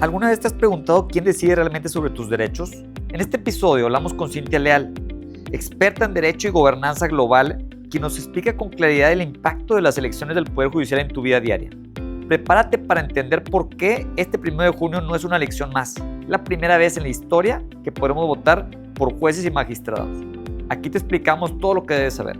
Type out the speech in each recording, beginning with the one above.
¿Alguna vez te has preguntado quién decide realmente sobre tus derechos? En este episodio hablamos con Cintia Leal, experta en Derecho y Gobernanza Global, quien nos explica con claridad el impacto de las elecciones del Poder Judicial en tu vida diaria. Prepárate para entender por qué este 1 de junio no es una elección más. Es la primera vez en la historia que podremos votar por jueces y magistrados. Aquí te explicamos todo lo que debes saber.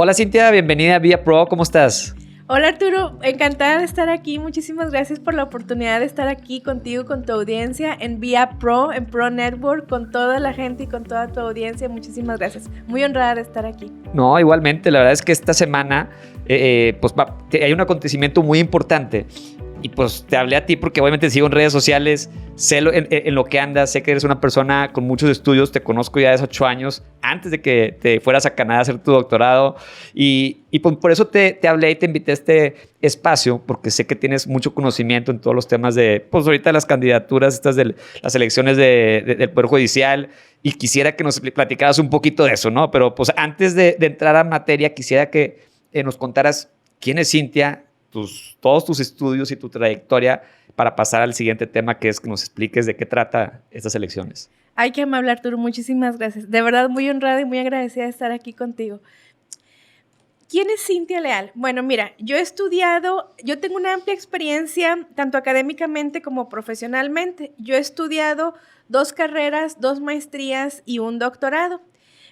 Hola Cintia, bienvenida a Vía Pro, ¿cómo estás? Hola Arturo, encantada de estar aquí. Muchísimas gracias por la oportunidad de estar aquí contigo, con tu audiencia en Vía Pro, en Pro Network, con toda la gente y con toda tu audiencia. Muchísimas gracias. Muy honrada de estar aquí. No, igualmente, la verdad es que esta semana hay un acontecimiento muy importante. Y pues te hablé a ti porque obviamente te sigo en redes sociales, sé en lo que andas, sé que eres una persona con muchos estudios, te conozco ya desde 8 años, antes de que te fueras a Canadá a hacer tu doctorado. Y por eso te hablé y te invité a este espacio, porque sé que tienes mucho conocimiento en todos los temas de, pues ahorita las candidaturas, estas de las elecciones del Poder Judicial, y quisiera que nos platicaras un poquito de eso, ¿no? Pero pues antes de entrar a materia, quisiera que nos contaras quién es Cintia, todos tus estudios y tu trayectoria para pasar al siguiente tema, que es que nos expliques de qué trata estas elecciones. Ay, qué amable Arturo, muchísimas gracias. De verdad muy honrada y muy agradecida de estar aquí contigo. ¿Quién es Cintia Leal? Bueno, mira, yo tengo una amplia experiencia tanto académicamente como profesionalmente. Yo he estudiado 2 carreras, 2 maestrías y un doctorado.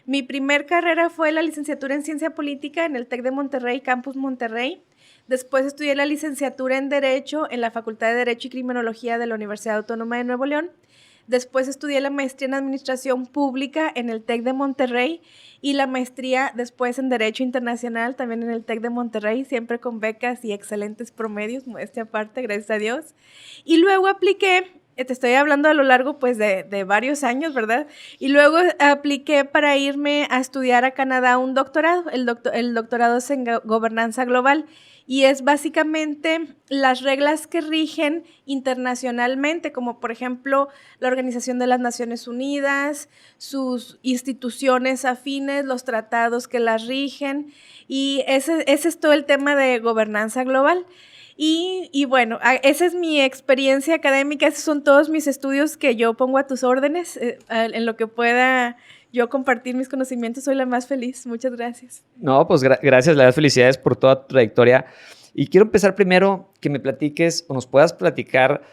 Mi primer carrera fue la licenciatura en Ciencia Política en el TEC de Monterrey, Campus Monterrey. Después estudié la licenciatura en Derecho en la Facultad de Derecho y Criminología de la Universidad Autónoma de Nuevo León. Después estudié la maestría en Administración Pública en el TEC de Monterrey y la maestría después en Derecho Internacional también en el TEC de Monterrey, siempre con becas y excelentes promedios, modestia aparte, gracias a Dios. Y luego apliqué, te estoy hablando a lo largo pues de varios años, ¿verdad? Y luego apliqué para irme a estudiar a Canadá un doctorado. El doctorado es en Gobernanza Global. Y es básicamente las reglas que rigen internacionalmente, como por ejemplo la Organización de las Naciones Unidas, sus instituciones afines, los tratados que las rigen, y ese es todo el tema de gobernanza global. Y bueno, esa es mi experiencia académica, esos son todos mis estudios que yo pongo a tus órdenes, en lo que pueda yo compartir mis conocimientos, soy la más feliz. Muchas gracias. No, pues gracias, las felicidades por toda tu trayectoria. Y quiero empezar primero que me platiques o nos puedas platicar,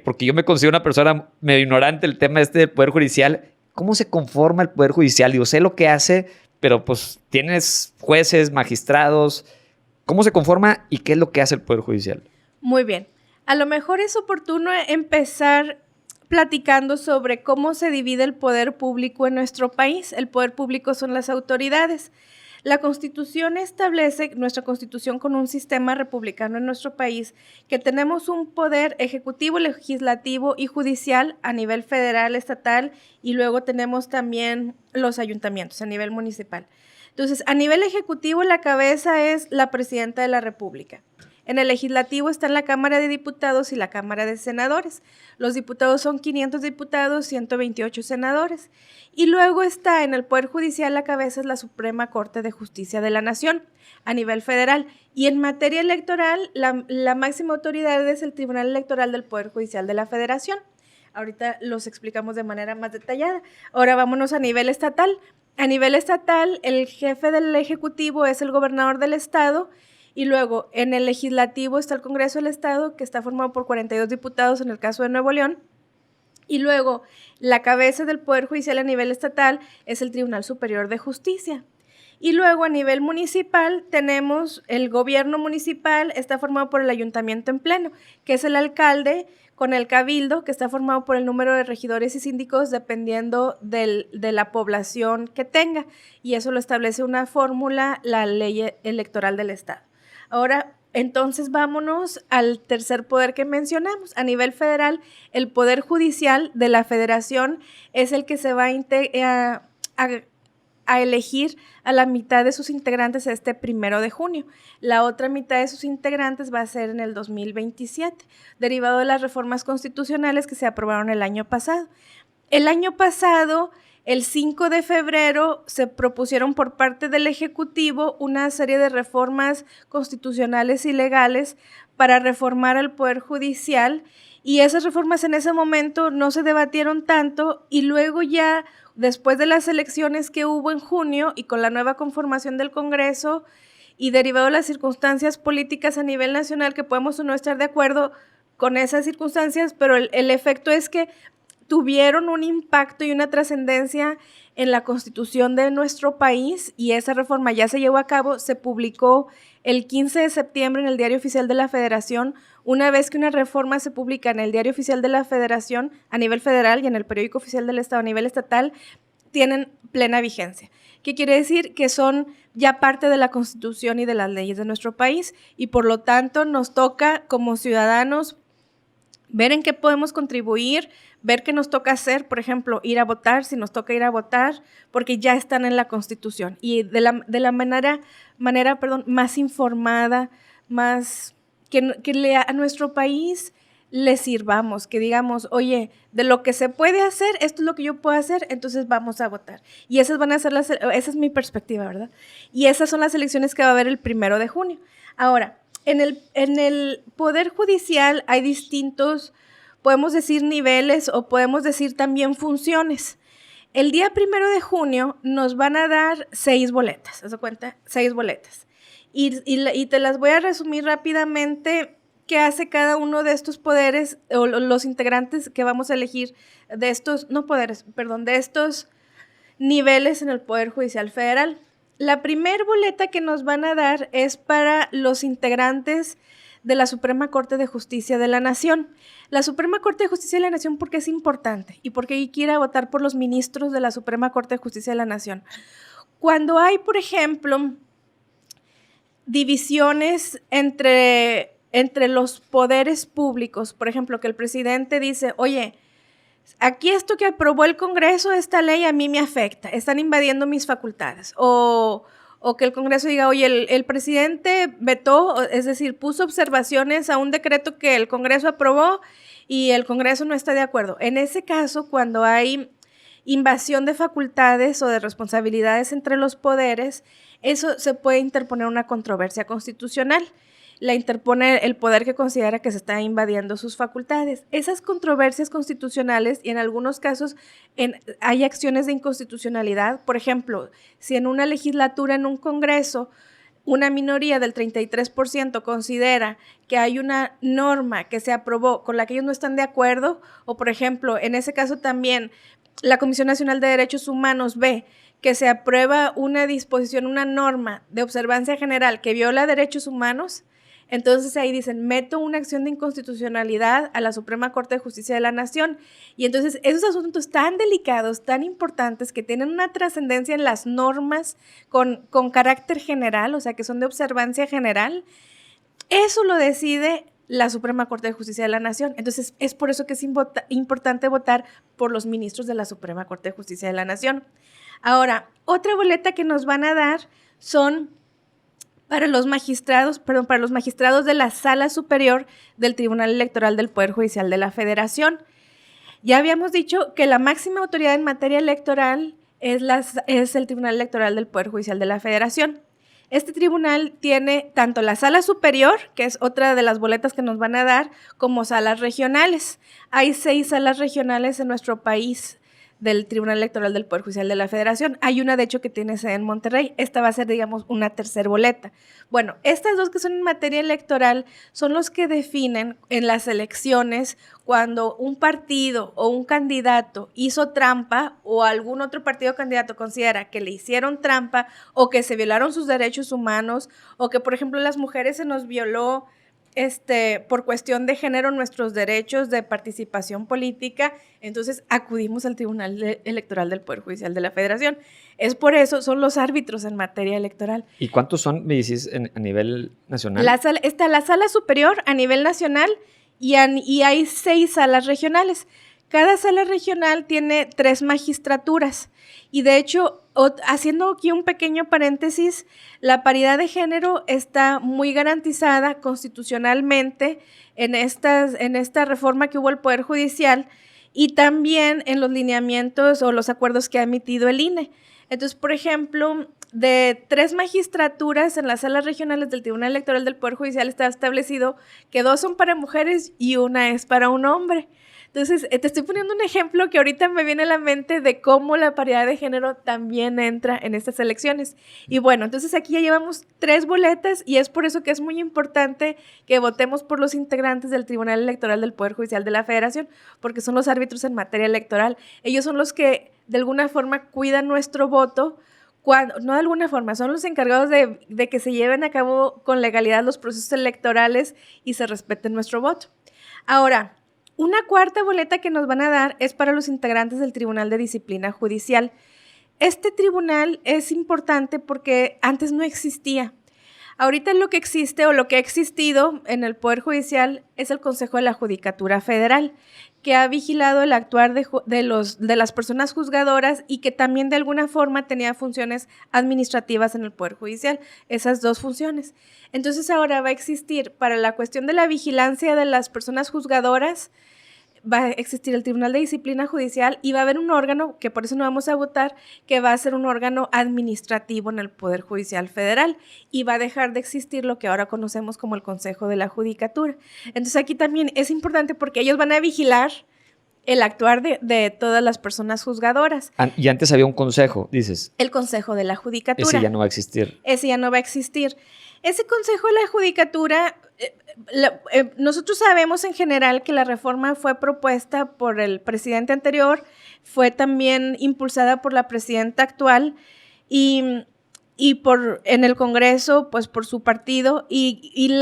porque yo me considero una persona medio ignorante del tema del Poder Judicial. ¿Cómo se conforma el Poder Judicial? Digo, sé lo que hace, pero pues tienes jueces, magistrados. ¿Cómo se conforma y qué es lo que hace el Poder Judicial? Muy bien. A lo mejor es oportuno empezar platicando sobre cómo se divide el poder público en nuestro país. El poder público son las autoridades. La Constitución establece, nuestra Constitución con un sistema republicano en nuestro país, que tenemos un poder ejecutivo, legislativo y judicial a nivel federal, estatal, y luego tenemos también los ayuntamientos a nivel municipal. Entonces, a nivel ejecutivo, la cabeza es la presidenta de la República. En el legislativo está la Cámara de Diputados y la Cámara de Senadores. Los diputados son 500 diputados, 128 senadores. Y luego está en el Poder Judicial, la cabeza es la Suprema Corte de Justicia de la Nación a nivel federal. Y en materia electoral, la máxima autoridad es el Tribunal Electoral del Poder Judicial de la Federación. Ahorita los explicamos de manera más detallada. Ahora vámonos a nivel estatal. A nivel estatal, el jefe del Ejecutivo es el gobernador del estado. Y luego, en el legislativo está el Congreso del Estado, que está formado por 42 diputados en el caso de Nuevo León. Y luego, la cabeza del Poder Judicial a nivel estatal es el Tribunal Superior de Justicia. Y luego, a nivel municipal, tenemos el gobierno municipal, está formado por el ayuntamiento en pleno, que es el alcalde, con el cabildo, que está formado por el número de regidores y síndicos dependiendo de la población que tenga. Y eso lo establece una fórmula, la ley electoral del Estado. Ahora, entonces vámonos al tercer poder que mencionamos. A nivel federal, el Poder Judicial de la Federación es el que se va a elegir a la mitad de sus integrantes este 1 de junio. La otra mitad de sus integrantes va a ser en el 2027, derivado de las reformas constitucionales que se aprobaron el año pasado. El año pasado el 5 de febrero se propusieron por parte del Ejecutivo una serie de reformas constitucionales y legales para reformar al Poder Judicial, y esas reformas en ese momento no se debatieron tanto, y luego ya después de las elecciones que hubo en junio y con la nueva conformación del Congreso y derivado de las circunstancias políticas a nivel nacional, que podemos o no estar de acuerdo con esas circunstancias, pero el efecto es que tuvieron un impacto y una trascendencia en la Constitución de nuestro país, y esa reforma ya se llevó a cabo, se publicó el 15 de septiembre en el Diario Oficial de la Federación. Una vez que una reforma se publica en el Diario Oficial de la Federación a nivel federal y en el Periódico Oficial del Estado a nivel estatal, tienen plena vigencia. ¿Qué quiere decir? Que son ya parte de la Constitución y de las leyes de nuestro país, y por lo tanto nos toca como ciudadanos ver en qué podemos contribuir, ver qué nos toca hacer, por ejemplo, ir a votar, si nos toca ir a votar, porque ya están en la Constitución, y de la manera más informada, más que a nuestro país le sirvamos, que digamos, oye, de lo que se puede hacer, esto es lo que yo puedo hacer, entonces vamos a votar. Y esas van a ser esa es mi perspectiva, ¿verdad? Y esas son las elecciones que va a haber el 1 de junio. Ahora, en el Poder Judicial hay distintos, podemos decir niveles o podemos decir también funciones. El día 1 de junio nos van a dar 6 boletas, ¿te das cuenta? 6 boletas. Y te las voy a resumir rápidamente qué hace cada uno de estos poderes o los integrantes que vamos a elegir de estos, no poderes, perdón, de estos niveles en el Poder Judicial Federal. La primer boleta que nos van a dar es para los integrantes de la Suprema Corte de Justicia de la Nación. La Suprema Corte de Justicia de la Nación, ¿por qué es importante? Y por qué hay que ir a votar por los ministros de la Suprema Corte de Justicia de la Nación. Cuando hay, por ejemplo, divisiones entre los poderes públicos, por ejemplo, que el presidente dice, oye, aquí esto que aprobó el Congreso, esta ley a mí me afecta, están invadiendo mis facultades. O que el Congreso diga, oye, el presidente vetó, es decir, puso observaciones a un decreto que el Congreso aprobó y el Congreso no está de acuerdo. En ese caso, cuando hay invasión de facultades o de responsabilidades entre los poderes, eso se puede interponer una controversia constitucional. La interpone el poder que considera que se está invadiendo sus facultades. Esas controversias constitucionales, y en algunos casos hay acciones de inconstitucionalidad. Por ejemplo, si en una legislatura, en un Congreso, una minoría del 33% considera que hay una norma que se aprobó con la que ellos no están de acuerdo, o por ejemplo, en ese caso también la Comisión Nacional de Derechos Humanos ve que se aprueba una disposición, una norma de observancia general que viola derechos humanos, entonces ahí dicen, meto una acción de inconstitucionalidad a la Suprema Corte de Justicia de la Nación. Y entonces esos asuntos tan delicados, tan importantes, que tienen una trascendencia en las normas con carácter general, o sea, que son de observancia general, eso lo decide la Suprema Corte de Justicia de la Nación. Entonces es por eso que es importante votar por los ministros de la Suprema Corte de Justicia de la Nación. Ahora, otra boleta que nos van a dar son para los magistrados de la Sala Superior del Tribunal Electoral del Poder Judicial de la Federación. Ya habíamos dicho que la máxima autoridad en materia electoral es el Tribunal Electoral del Poder Judicial de la Federación. Este tribunal tiene tanto la Sala Superior, que es otra de las boletas que nos van a dar, como salas regionales. Hay 6 salas regionales en nuestro país del Tribunal Electoral del Poder Judicial de la Federación. Hay una, de hecho, que tiene sede en Monterrey. Esta va a ser, digamos, una tercer boleta. Bueno, estas dos que son en materia electoral son los que definen en las elecciones cuando un partido o un candidato hizo trampa o algún otro partido o candidato considera que le hicieron trampa o que se violaron sus derechos humanos o que, por ejemplo, las mujeres se nos violó por cuestión de género nuestros derechos de participación política, entonces acudimos al Tribunal Electoral del Poder Judicial de la Federación. Es por eso, son los árbitros en materia electoral. ¿Y cuántos son, me dices, a nivel nacional? Está la Sala Superior a nivel nacional y hay 6 salas regionales. Cada sala regional tiene 3 magistraturas y de hecho, haciendo aquí un pequeño paréntesis, la paridad de género está muy garantizada constitucionalmente en esta reforma que hubo al Poder Judicial y también en los lineamientos o los acuerdos que ha emitido el INE. Entonces, por ejemplo, de 3 magistraturas en las salas regionales del Tribunal Electoral del Poder Judicial está establecido que 2 son para mujeres y 1 es para un hombre. Entonces, te estoy poniendo un ejemplo que ahorita me viene a la mente de cómo la paridad de género también entra en estas elecciones. Y bueno, entonces aquí ya llevamos 3 boletas y es por eso que es muy importante que votemos por los integrantes del Tribunal Electoral del Poder Judicial de la Federación, porque son los árbitros en materia electoral. Ellos son los que de alguna forma cuidan nuestro voto. No de alguna forma, son los encargados de que se lleven a cabo con legalidad los procesos electorales y se respete nuestro voto. Ahora, una cuarta boleta que nos van a dar es para los integrantes del Tribunal de Disciplina Judicial. Este tribunal es importante porque antes no existía. Ahorita lo que existe o lo que ha existido en el Poder Judicial es el Consejo de la Judicatura Federal, que ha vigilado el actuar de las personas juzgadoras y que también de alguna forma tenía funciones administrativas en el Poder Judicial, esas 2 funciones. Entonces ahora va a existir para la cuestión de la vigilancia de las personas juzgadoras, va a existir el Tribunal de Disciplina Judicial y va a haber un órgano, que por eso no vamos a votar, que va a ser un órgano administrativo en el Poder Judicial Federal y va a dejar de existir lo que ahora conocemos como el Consejo de la Judicatura. Entonces aquí también es importante porque ellos van a vigilar el actuar de todas las personas juzgadoras. Y antes había un consejo, dices. El Consejo de la Judicatura. Ese ya no va a existir. Ese ya no va a existir. Ese Consejo de la Judicatura, nosotros sabemos en general que la reforma fue propuesta por el presidente anterior, fue también impulsada por la presidenta actual y en el Congreso, pues por su partido, el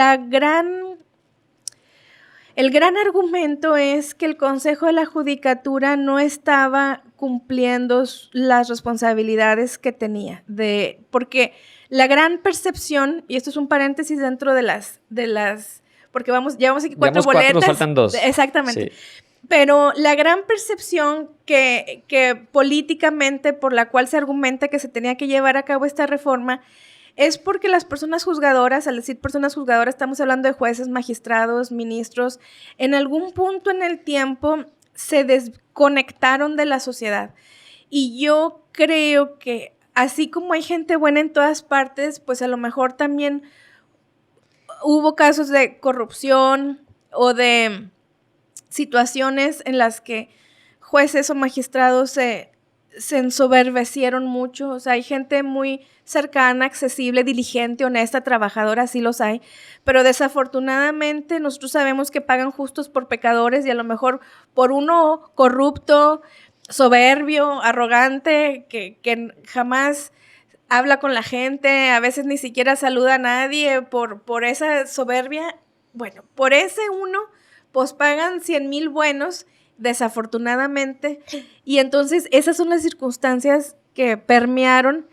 gran argumento es que el Consejo de la Judicatura no estaba cumpliendo las responsabilidades que tenía, porque la gran percepción, y esto es un paréntesis dentro de las porque llevamos aquí 4 boletas. Nos faltan 2. Exactamente. Sí. Pero la gran percepción que políticamente por la cual se argumenta que se tenía que llevar a cabo esta reforma es porque las personas juzgadoras, al decir personas juzgadoras, estamos hablando de jueces, magistrados, ministros, en algún punto en el tiempo se desconectaron de la sociedad. Y yo creo que así como hay gente buena en todas partes, pues a lo mejor también hubo casos de corrupción o de situaciones en las que jueces o magistrados se ensoberbecieron mucho. O sea, hay gente muy cercana, accesible, diligente, honesta, trabajadora, sí los hay, pero desafortunadamente nosotros sabemos que pagan justos por pecadores y a lo mejor por uno corrupto, soberbio, arrogante, que jamás habla con la gente, a veces ni siquiera saluda a nadie por esa soberbia. Bueno, por ese uno, pues pagan 100,000 buenos, desafortunadamente, y entonces esas son las circunstancias que permearon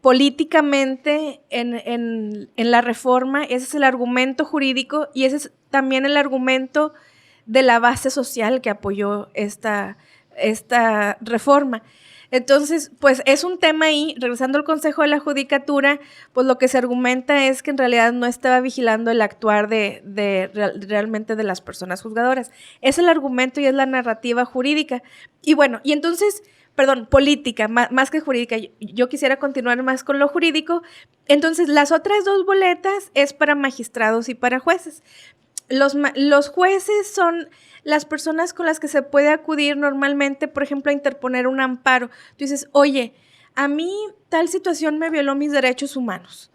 políticamente en la reforma. Ese es el argumento jurídico y ese es también el argumento de la base social que apoyó esta reforma. Entonces, pues es un tema ahí, regresando al Consejo de la Judicatura, pues lo que se argumenta es que en realidad no estaba vigilando el actuar realmente de las personas juzgadoras. Es el argumento y es la narrativa jurídica. Y bueno, y entonces, política, más que jurídica, yo quisiera continuar más con lo jurídico. Entonces, las otras 2 boletas es para magistrados y para jueces. Los jueces son las personas con las que se puede acudir normalmente, por ejemplo, a interponer un amparo. Tú dices, oye, a mí tal situación me violó mis derechos humanos.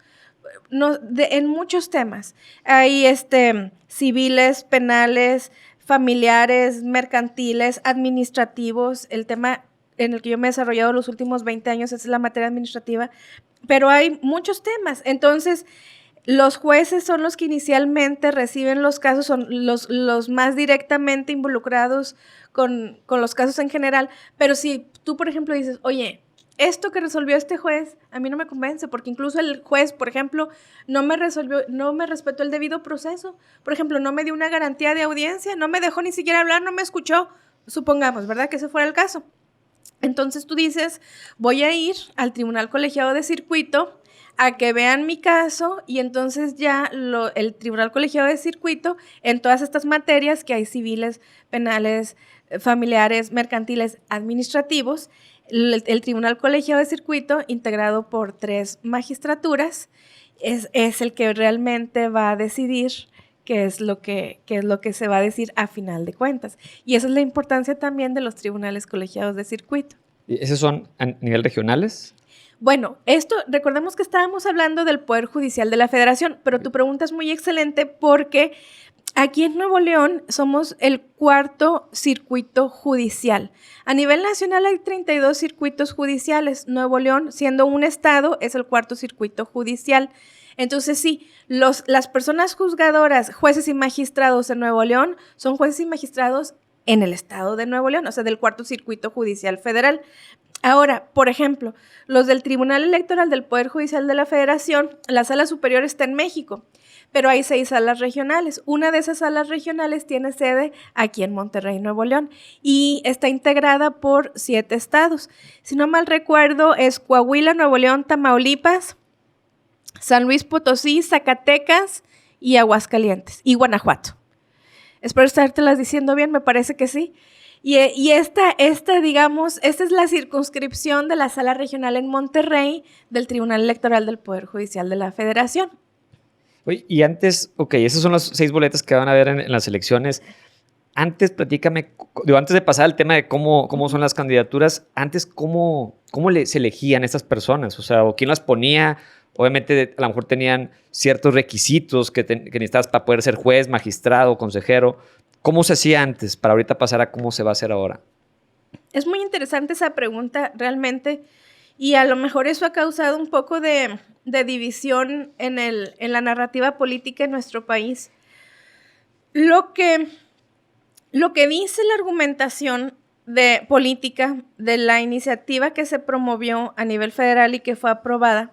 En muchos temas. Hay civiles, penales, familiares, mercantiles, administrativos. El tema en el que yo me he desarrollado los últimos 20 años es la materia administrativa, pero hay muchos temas. Entonces, los jueces son los que inicialmente reciben los casos, son los más directamente involucrados con los casos en general, pero si tú, por ejemplo, dices, oye, esto que resolvió este juez a mí no me convence, porque incluso el juez, por ejemplo, no me respetó el debido proceso, por ejemplo, no me dio una garantía de audiencia, no me dejó ni siquiera hablar, no me escuchó, supongamos, ¿verdad?, que ese fuera el caso. Entonces tú dices, voy a ir al Tribunal Colegiado de Circuito a que vean mi caso y entonces ya el Tribunal Colegiado de Circuito, en todas estas materias que hay civiles, penales, familiares, mercantiles, administrativos, el Tribunal Colegiado de Circuito, integrado por 3 magistraturas, es el que realmente va a decidir qué es lo que se va a decir a final de cuentas. Y esa es la importancia también de los tribunales colegiados de circuito. ¿Y esos son a nivel regionales? Bueno, recordemos que estábamos hablando del Poder Judicial de la Federación, pero tu pregunta es muy excelente porque aquí en Nuevo León somos el 4º circuito judicial. A nivel nacional hay 32 circuitos judiciales. Nuevo León, siendo un estado, es el 4º circuito judicial. Entonces sí, las personas juzgadoras, jueces y magistrados en Nuevo León son jueces y magistrados en el estado de Nuevo León, o sea, del 4º circuito judicial federal. Ahora, por ejemplo, los del Tribunal Electoral del Poder Judicial de la Federación, la sala superior está en México, pero hay 6 salas regionales. Una de esas salas regionales tiene sede aquí en Monterrey, Nuevo León, y está integrada por 7 estados. Si no mal recuerdo, es Coahuila, Nuevo León, Tamaulipas, San Luis Potosí, Zacatecas y Aguascalientes y Guanajuato. Espero estártelas diciendo bien, me parece que sí. Y esta es la circunscripción de la sala regional en Monterrey del Tribunal Electoral del Poder Judicial de la Federación. Oye, y antes, esas son las 6 boletas que van a ver en las elecciones. Antes, platícame, antes de pasar al tema de cómo son las candidaturas, antes, ¿cómo se elegían estas personas? O sea, ¿o quién las ponía? Obviamente, a lo mejor tenían ciertos requisitos que necesitabas para poder ser juez, magistrado, consejero. ¿Cómo se hacía antes para ahorita pasar a cómo se va a hacer ahora? Es muy interesante esa pregunta, realmente, y a lo mejor eso ha causado un poco de división en la narrativa política en nuestro país. Lo que dice la argumentación política de la iniciativa que se promovió a nivel federal y que fue aprobada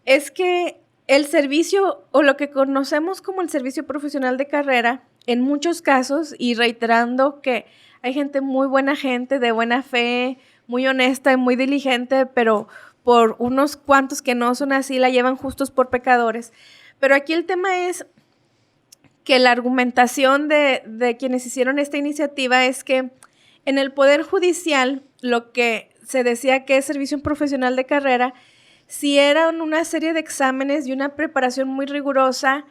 es que el servicio, o lo que conocemos como el servicio profesional de carrera, en muchos casos, y reiterando que hay gente muy buena gente, de buena fe, muy honesta y muy diligente, pero por unos cuantos que no son así, la llevan justos por pecadores. Pero aquí el tema es que la argumentación de quienes hicieron esta iniciativa es que en el Poder Judicial, lo que se decía que es servicio profesional de carrera, sí eran una serie de exámenes y una preparación muy rigurosa,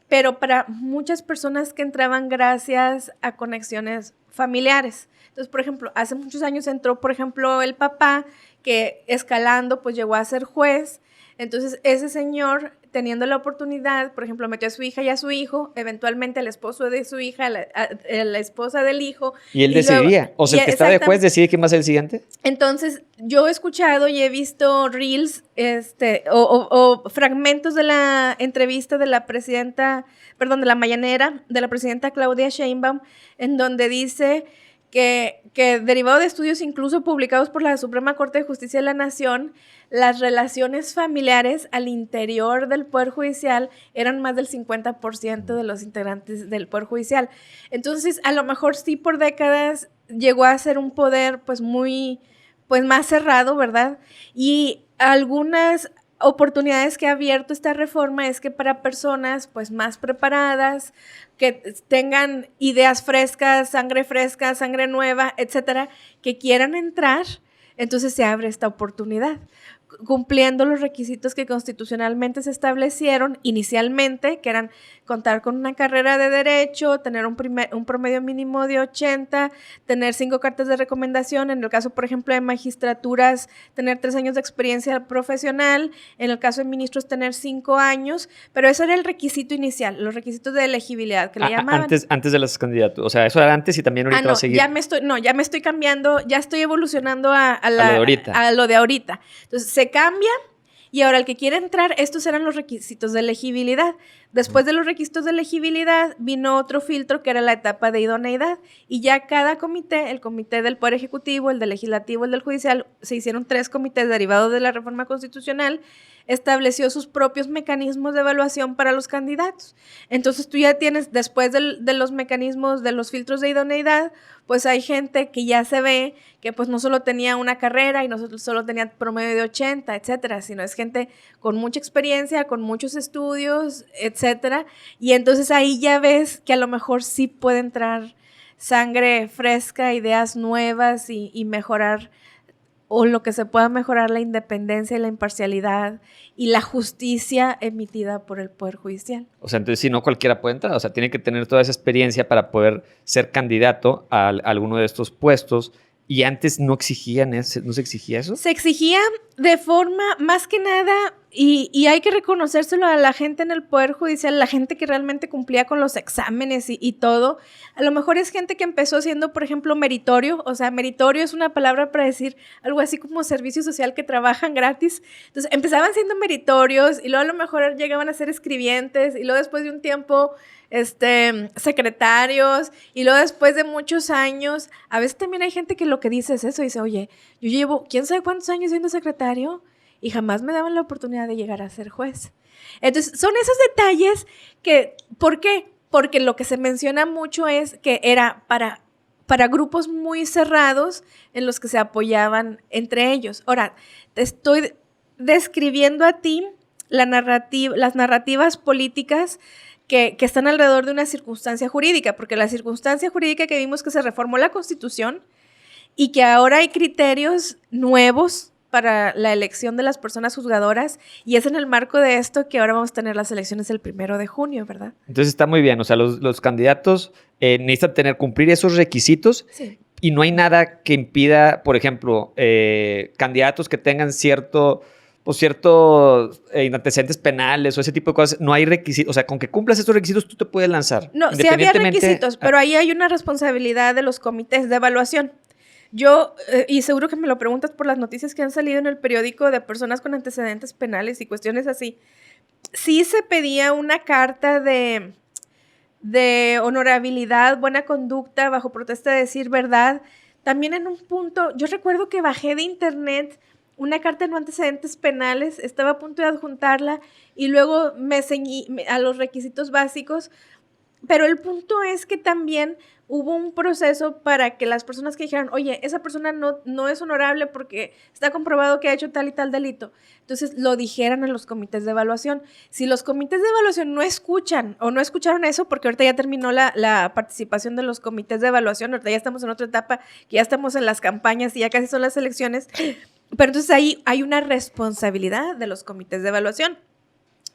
pero para muchas personas que entraban gracias a conexiones familiares. Entonces, por ejemplo, hace muchos años entró, por ejemplo, el papá, que escalando, pues llegó a ser juez. Entonces, ese señor, teniendo la oportunidad, por ejemplo, metió a su hija y a su hijo, eventualmente al esposo de su hija, la esposa del hijo. Y él decidía. Luego, o sea, el que está de juez decide quién va a ser el siguiente. Entonces, yo he escuchado y he visto reels o fragmentos de la entrevista de la mañanera, de la presidenta Claudia Sheinbaum, en donde dice que derivado de estudios incluso publicados por la Suprema Corte de Justicia de la Nación, las relaciones familiares al interior del Poder Judicial eran más del 50% de los integrantes del Poder Judicial. Entonces, a lo mejor sí por décadas llegó a ser un poder pues más cerrado, ¿verdad? Y algunas oportunidades que ha abierto esta reforma es que para personas pues más preparadas, que tengan ideas frescas, sangre nueva, etcétera, que quieran entrar, entonces se abre esta oportunidad, cumpliendo los requisitos que constitucionalmente se establecieron inicialmente, que eran contar con una carrera de derecho, tener un promedio mínimo de 80, tener 5 cartas de recomendación, en el caso, por ejemplo, de magistraturas, tener 3 años de experiencia profesional, en el caso de ministros, tener 5 años, pero eso era el requisito inicial, los requisitos de elegibilidad, que le llamaban. Antes de las candidaturas, o sea, eso era antes y también ahorita va a seguir. Ya me estoy cambiando, ya estoy evolucionando a lo de ahorita. Entonces, se cambia y ahora el que quiere entrar, estos eran los requisitos de elegibilidad. Después de los requisitos de elegibilidad vino otro filtro que era la etapa de idoneidad y ya cada comité, el comité del Poder Ejecutivo, el del Legislativo, el del Judicial, se hicieron 3 comités derivados de la reforma constitucional estableció sus propios mecanismos de evaluación para los candidatos. Entonces tú ya tienes, después de los mecanismos de los filtros de idoneidad, pues hay gente que ya se ve que pues no solo tenía una carrera y no solo tenía promedio de 80, etcétera, sino es gente con mucha experiencia, con muchos estudios, etcétera. Y entonces ahí ya ves que a lo mejor sí puede entrar sangre fresca, ideas nuevas y mejorar, o lo que se pueda mejorar, la independencia y la imparcialidad y la justicia emitida por el Poder Judicial. O sea, entonces si no cualquiera puede entrar, o sea, tiene que tener toda esa experiencia para poder ser candidato a alguno de estos puestos. ¿Y antes no exigían eso? ¿No se exigía eso? Se exigía de forma, más que nada, y hay que reconocérselo a la gente en el Poder Judicial, la gente que realmente cumplía con los exámenes y todo. A lo mejor es gente que empezó siendo, por ejemplo, meritorio. O sea, meritorio es una palabra para decir algo así como servicio social, que trabajan gratis. Entonces, empezaban siendo meritorios y luego a lo mejor llegaban a ser escribientes y luego después de un tiempo secretarios, y luego después de muchos años, a veces también hay gente que lo que dice es eso, dice, oye, yo llevo quién sabe cuántos años siendo secretario y jamás me daban la oportunidad de llegar a ser juez. Entonces, son esos detalles que, ¿por qué? Porque lo que se menciona mucho es que era para grupos muy cerrados en los que se apoyaban entre ellos. Ahora, te estoy describiendo a ti las narrativas políticas que están alrededor de una circunstancia jurídica, porque la circunstancia jurídica que vimos que se reformó la Constitución y que ahora hay criterios nuevos para la elección de las personas juzgadoras, y es en el marco de esto que ahora vamos a tener las elecciones el 1 de junio, ¿verdad? Entonces está muy bien, o sea, los candidatos necesitan cumplir esos requisitos. Sí. Y no hay nada que impida, por ejemplo, candidatos que tengan ciertos antecedentes penales o ese tipo de cosas. No hay requisitos. O sea, con que cumplas esos requisitos, tú te puedes lanzar. No, sí había requisitos, pero ahí hay una responsabilidad de los comités de evaluación. Yo, y seguro que me lo preguntas por las noticias que han salido en el periódico de personas con antecedentes penales y cuestiones así. Sí se pedía una carta de honorabilidad, buena conducta, bajo protesta de decir verdad. También en un punto, yo recuerdo que bajé de internet una carta de no antecedentes penales, estaba a punto de adjuntarla y luego me ceñí a los requisitos básicos, pero el punto es que también hubo un proceso para que las personas que dijeran, oye, esa persona no es honorable porque está comprobado que ha hecho tal y tal delito, entonces lo dijeran en los comités de evaluación. Si los comités de evaluación no escuchan o no escucharon eso, porque ahorita ya terminó la participación de los comités de evaluación, ahorita ya estamos en otra etapa, que ya estamos en las campañas y ya casi son las elecciones, pero entonces ahí hay una responsabilidad de los comités de evaluación,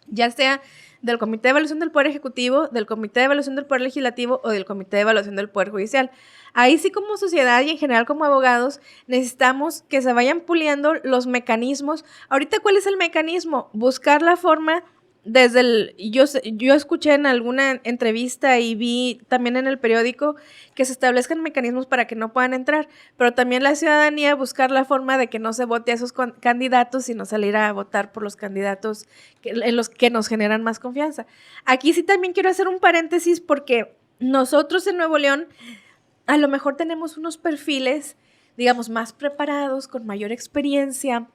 ya sea del Comité de Evaluación del Poder Ejecutivo, del Comité de Evaluación del Poder Legislativo o del Comité de Evaluación del Poder Judicial. Ahí sí, como sociedad y en general como abogados, necesitamos que se vayan puliendo los mecanismos. Ahorita, ¿cuál es el mecanismo? Buscar la forma yo escuché en alguna entrevista y vi también en el periódico que se establezcan mecanismos para que no puedan entrar, pero también la ciudadanía buscar la forma de que no se vote a esos candidatos, sino salir a votar por los candidatos en los que nos generan más confianza. Aquí sí también quiero hacer un paréntesis porque nosotros en Nuevo León a lo mejor tenemos unos perfiles, digamos, más preparados, con mayor experiencia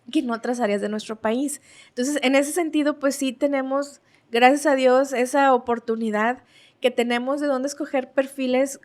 que en otras áreas de nuestro país. Entonces, en ese sentido, pues sí tenemos, gracias a Dios, esa oportunidad que tenemos de dónde escoger perfiles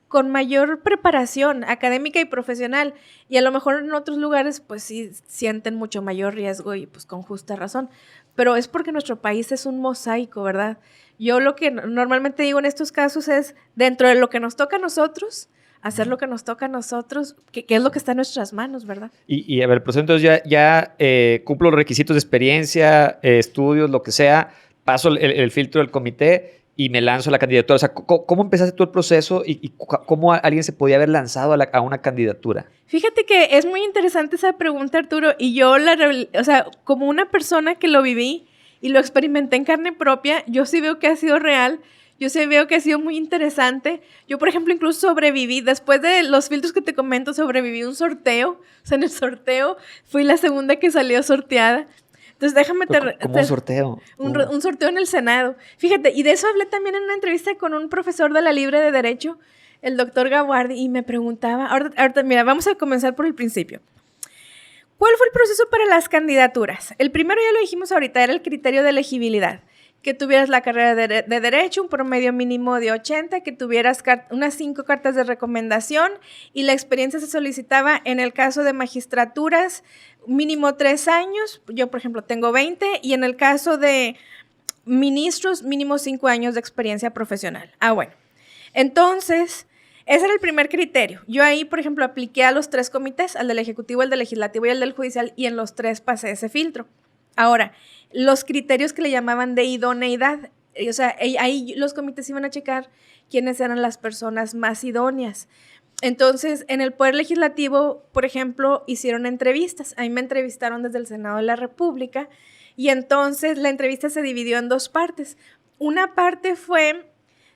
con mayor preparación académica y profesional. Y a lo mejor en otros lugares, pues sí sienten mucho mayor riesgo y pues con justa razón. Pero es porque nuestro país es un mosaico, ¿verdad? Yo lo que normalmente digo en estos casos es, dentro de lo que nos toca a nosotros, hacer lo que nos toca a nosotros, que es lo que está en nuestras manos, ¿verdad? Y a ver, pues entonces ya cumplo los requisitos de experiencia, estudios, lo que sea, paso el filtro del comité y me lanzo a la candidatura. O sea, ¿cómo empezaste tú el proceso y cómo alguien se podía haber lanzado a una candidatura? Fíjate que es muy interesante esa pregunta, Arturo, y yo, como una persona que lo viví y lo experimenté en carne propia, yo sí veo que ha sido real. Yo sí veo que ha sido muy interesante. Yo, por ejemplo, incluso sobreviví. Después de los filtros que te comento, sobreviví un sorteo. O sea, en el sorteo fui la segunda que salió sorteada. Entonces, déjame... ¿Cómo un sorteo? Un sorteo en el Senado. Fíjate, y de eso hablé también en una entrevista con un profesor de la Libre de Derecho, el doctor Gaguardi, y me preguntaba... Ahorita, mira, vamos a comenzar por el principio. ¿Cuál fue el proceso para las candidaturas? El primero, ya lo dijimos ahorita, era el criterio de elegibilidad. Que tuvieras la carrera de Derecho, un promedio mínimo de 80, que tuvieras unas 5 cartas de recomendación y la experiencia se solicitaba en el caso de magistraturas mínimo 3 años, yo por ejemplo tengo 20, y en el caso de ministros mínimo 5 años de experiencia profesional. Bueno, entonces ese era el primer criterio. Yo ahí, por ejemplo, apliqué a los 3 comités, al del Ejecutivo, el del Legislativo y el del Judicial, y en los 3 pasé ese filtro. Ahora, los criterios que le llamaban de idoneidad, o sea, ahí los comités iban a checar quiénes eran las personas más idóneas. Entonces, en el Poder Legislativo, por ejemplo, hicieron entrevistas. A mí me entrevistaron desde el Senado de la República y entonces la entrevista se dividió en 2 partes. Una parte fue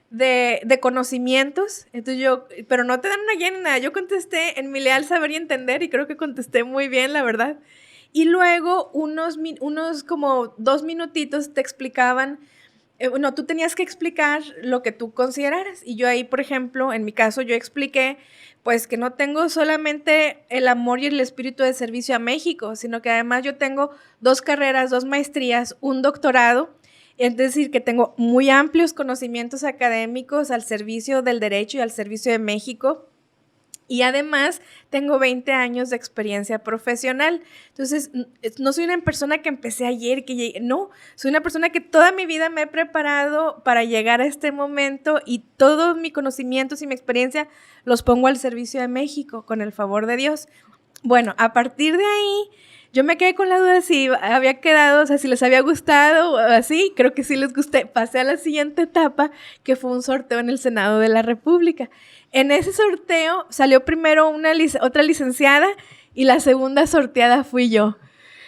de conocimientos, entonces pero no te dan una guía ni nada. Yo contesté en mi leal saber y entender y creo que contesté muy bien, la verdad. Y luego unos como 2 minutitos te explicaban, tú tenías que explicar lo que tú consideraras. Y yo ahí, por ejemplo, en mi caso, yo expliqué pues que no tengo solamente el amor y el espíritu de servicio a México, sino que además yo tengo 2 carreras, 2 maestrías, un doctorado. Es decir, que tengo muy amplios conocimientos académicos al servicio del derecho y al servicio de México. Y además tengo 20 años de experiencia profesional. Entonces, no soy una persona que empecé ayer, no, soy una persona que toda mi vida me he preparado para llegar a este momento y todos mis conocimientos y mi experiencia los pongo al servicio de México, con el favor de Dios. Bueno, a partir de ahí, yo me quedé con la duda si había quedado, o sea, si les había gustado o así. Creo que sí les gusté. Pasé a la siguiente etapa, que fue un sorteo en el Senado de la República. En ese sorteo salió primero otra licenciada y la segunda sorteada fui yo.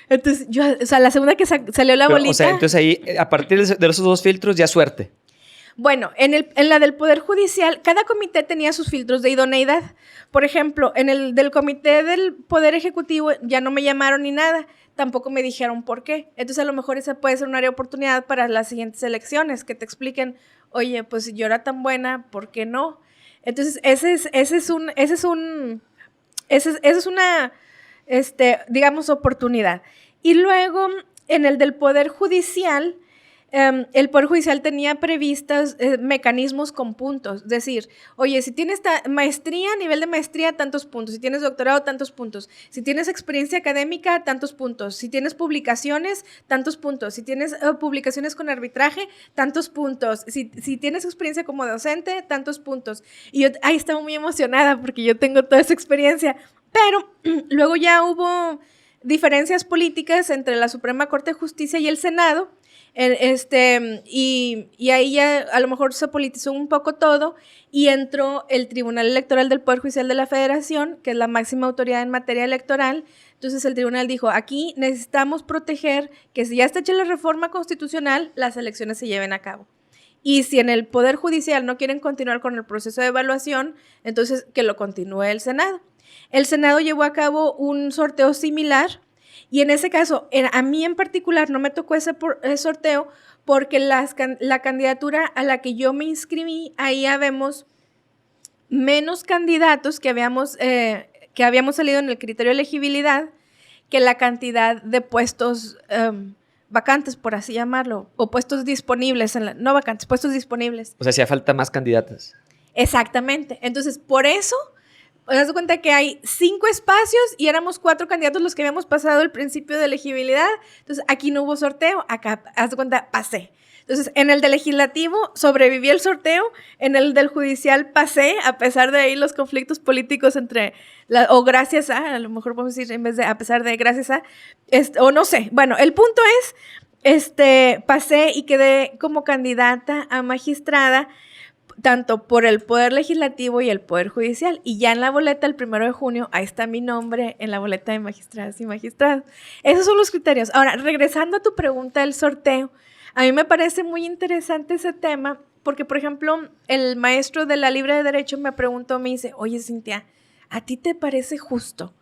Entonces, la segunda que salió la bolita. O sea, entonces ahí, a partir de esos 2 filtros, ya suerte. Bueno, en la del Poder Judicial, cada comité tenía sus filtros de idoneidad. Por ejemplo, en el del comité del Poder Ejecutivo ya no me llamaron ni nada, tampoco me dijeron por qué. Entonces, a lo mejor esa puede ser un área de oportunidad para las siguientes elecciones, que te expliquen, oye, pues si yo era tan buena, ¿por qué no? Entonces, esa es una, digamos, oportunidad. Y luego, en el del Poder Judicial, el Poder Judicial tenía previstos mecanismos con puntos. Es decir, oye, si tienes maestría, nivel de maestría, tantos puntos. Si tienes doctorado, tantos puntos. Si tienes experiencia académica, tantos puntos. Si tienes publicaciones, tantos puntos. Si tienes publicaciones con arbitraje, tantos puntos. Si tienes experiencia como docente, tantos puntos. Y yo ahí estaba muy emocionada porque yo tengo toda esa experiencia. Pero luego ya hubo diferencias políticas entre la Suprema Corte de Justicia y el Senado. Y ahí ya a lo mejor se politizó un poco todo y entró el Tribunal Electoral del Poder Judicial de la Federación, que es la máxima autoridad en materia electoral. Entonces el tribunal dijo, aquí necesitamos proteger que si ya está hecha la reforma constitucional, las elecciones se lleven a cabo. Y si en el Poder Judicial no quieren continuar con el proceso de evaluación, entonces que lo continúe el Senado. El Senado llevó a cabo un sorteo similar. Y en ese caso, a mí en particular no me tocó ese sorteo porque la candidatura a la que yo me inscribí, ahí habemos menos candidatos que habíamos salido en el criterio de elegibilidad que la cantidad de puestos vacantes, por así llamarlo, o puestos disponibles, no vacantes, puestos disponibles. O sea, hacía falta más candidatas. Exactamente. Entonces, por eso... Te das cuenta que hay 5 espacios y éramos 4 candidatos los que habíamos pasado el principio de elegibilidad. Entonces, aquí no hubo sorteo, acá, haz de cuenta, pasé. Entonces, en el del legislativo sobreviví el sorteo, en el del judicial pasé, a pesar de ahí los conflictos políticos o gracias a lo mejor podemos decir en vez de a pesar de, gracias a, o no sé. Bueno, el punto es, pasé y quedé como candidata a magistrada, tanto por el Poder Legislativo y el Poder Judicial. Y ya en la boleta, el 1 de junio, ahí está mi nombre en la boleta de magistradas y magistrados. Esos son los criterios. Ahora, regresando a tu pregunta del sorteo, a mí me parece muy interesante ese tema, porque, por ejemplo, el maestro de la Libre de Derecho me dice, oye, Cintia, ¿a ti te parece justo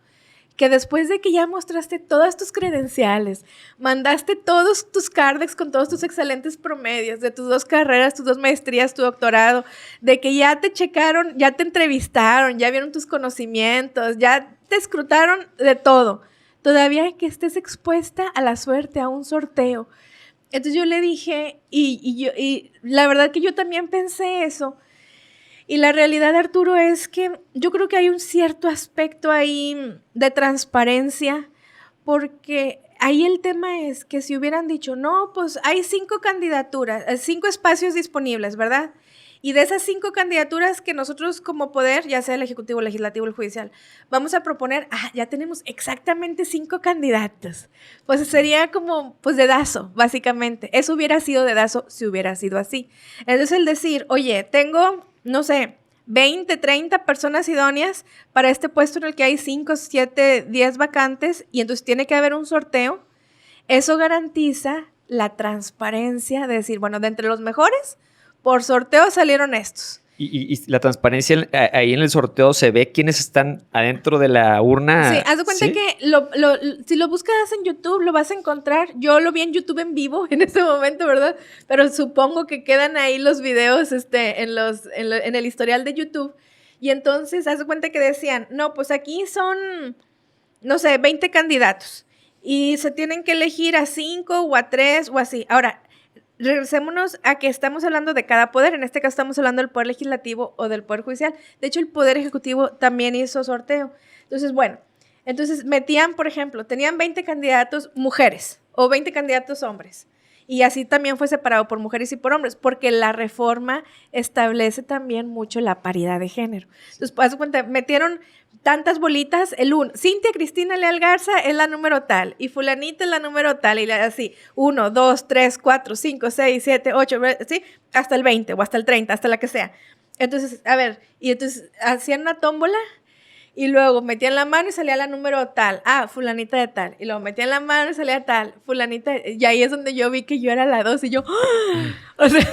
que después de que ya mostraste todas tus credenciales, mandaste todos tus cardex con todos tus excelentes promedios de tus 2 carreras, tus 2 maestrías, tu doctorado, de que ya te checaron, ya te entrevistaron, ya vieron tus conocimientos, ya te escrutaron de todo, todavía que estés expuesta a la suerte, a un sorteo. Entonces yo le dije, y la verdad que yo también pensé eso. Y la realidad, Arturo, es que yo creo que hay un cierto aspecto ahí de transparencia, porque ahí el tema es que si hubieran dicho, no, pues hay 5 candidaturas, 5 espacios disponibles, ¿verdad? Y de esas 5 candidaturas que nosotros como poder, ya sea el ejecutivo, el legislativo, el judicial, vamos a proponer, ya tenemos exactamente 5 candidatos. Pues sería como, pues dedazo, básicamente. Eso hubiera sido dedazo si hubiera sido así. Entonces el decir, oye, tengo, no sé, 20, 30 personas idóneas para este puesto en el que hay 5, 7, 10 vacantes y entonces tiene que haber un sorteo, eso garantiza la transparencia de decir, bueno, de entre los mejores, por sorteo salieron estos. Y la transparencia ahí en el sorteo se ve quiénes están adentro de la urna. Sí, haz de cuenta que si lo buscas en YouTube lo vas a encontrar. Yo lo vi en YouTube en vivo en ese momento, ¿verdad? Pero supongo que quedan ahí los videos en el historial de YouTube. Y entonces haz de cuenta que decían, no, pues aquí son, no sé, 20 candidatos. Y se tienen que elegir a 5 o a 3 o así. Ahora, regresémonos a que estamos hablando de cada poder. En este caso estamos hablando del poder legislativo o del poder judicial. De hecho, el poder ejecutivo también hizo sorteo. Entonces, bueno, metían, por ejemplo, tenían 20 candidatos mujeres o 20 candidatos hombres. Y así también fue separado por mujeres y por hombres, porque la reforma establece también mucho la paridad de género. Entonces, haz de cuenta, metieron tantas bolitas, Cintia Cristina Leal Garza es la número tal, y fulanita es la número tal, y así, 1, 2, 3, 4, 5, 6, 7, 8, ¿sí? Hasta el 20 o hasta el 30, hasta la que sea. Entonces, a ver, y entonces hacían una tómbola, y luego metían la mano y salía la número tal, fulanita de tal, y luego metían la mano y salía tal, fulanita, y ahí es donde yo vi que yo era la 2, y yo, o sea,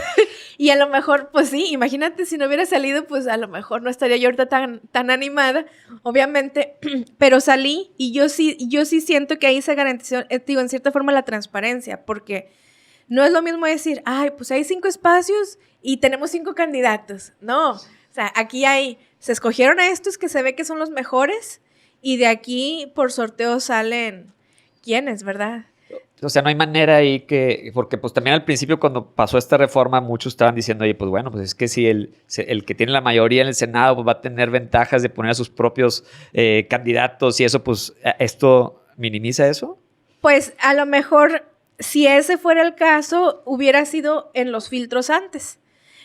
y a lo mejor, pues sí, imagínate si no hubiera salido, pues a lo mejor no estaría yo ahorita tan animada, obviamente, pero salí y yo sí siento que ahí se garantizó, digo, en cierta forma la transparencia, porque no es lo mismo decir, pues hay 5 espacios y tenemos 5 candidatos, no, o sea, aquí se escogieron a estos que se ve que son los mejores y de aquí por sorteo salen quiénes, ¿verdad? O sea, no hay manera ahí porque pues también al principio cuando pasó esta reforma muchos estaban diciendo, oye, pues bueno, pues es que si el que tiene la mayoría en el Senado pues va a tener ventajas de poner a sus propios candidatos y eso, pues ¿esto minimiza eso? Pues a lo mejor si ese fuera el caso hubiera sido en los filtros antes.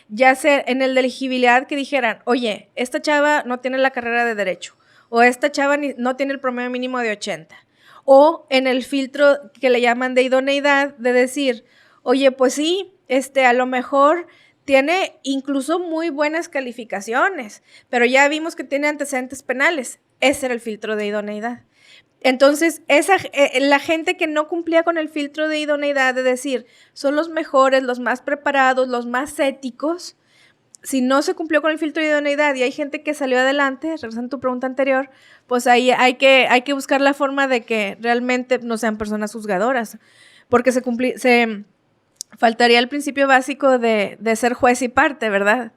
Ya sea en el de elegibilidad que dijeran, oye, esta chava no tiene la carrera de Derecho o esta chava no tiene el promedio mínimo de 80. O en el filtro que le llaman de idoneidad, de decir, oye, pues sí, a lo mejor tiene incluso muy buenas calificaciones, pero ya vimos que tiene antecedentes penales. Ese era el filtro de idoneidad. Entonces, la gente que no cumplía con el filtro de idoneidad, de decir, son los mejores, los más preparados, los más éticos, si no se cumplió con el filtro de idoneidad y hay gente que salió adelante, regresando a tu pregunta anterior, pues ahí hay que buscar la forma de que realmente no sean personas juzgadoras, porque se faltaría el principio básico de ser juez y parte, ¿verdad?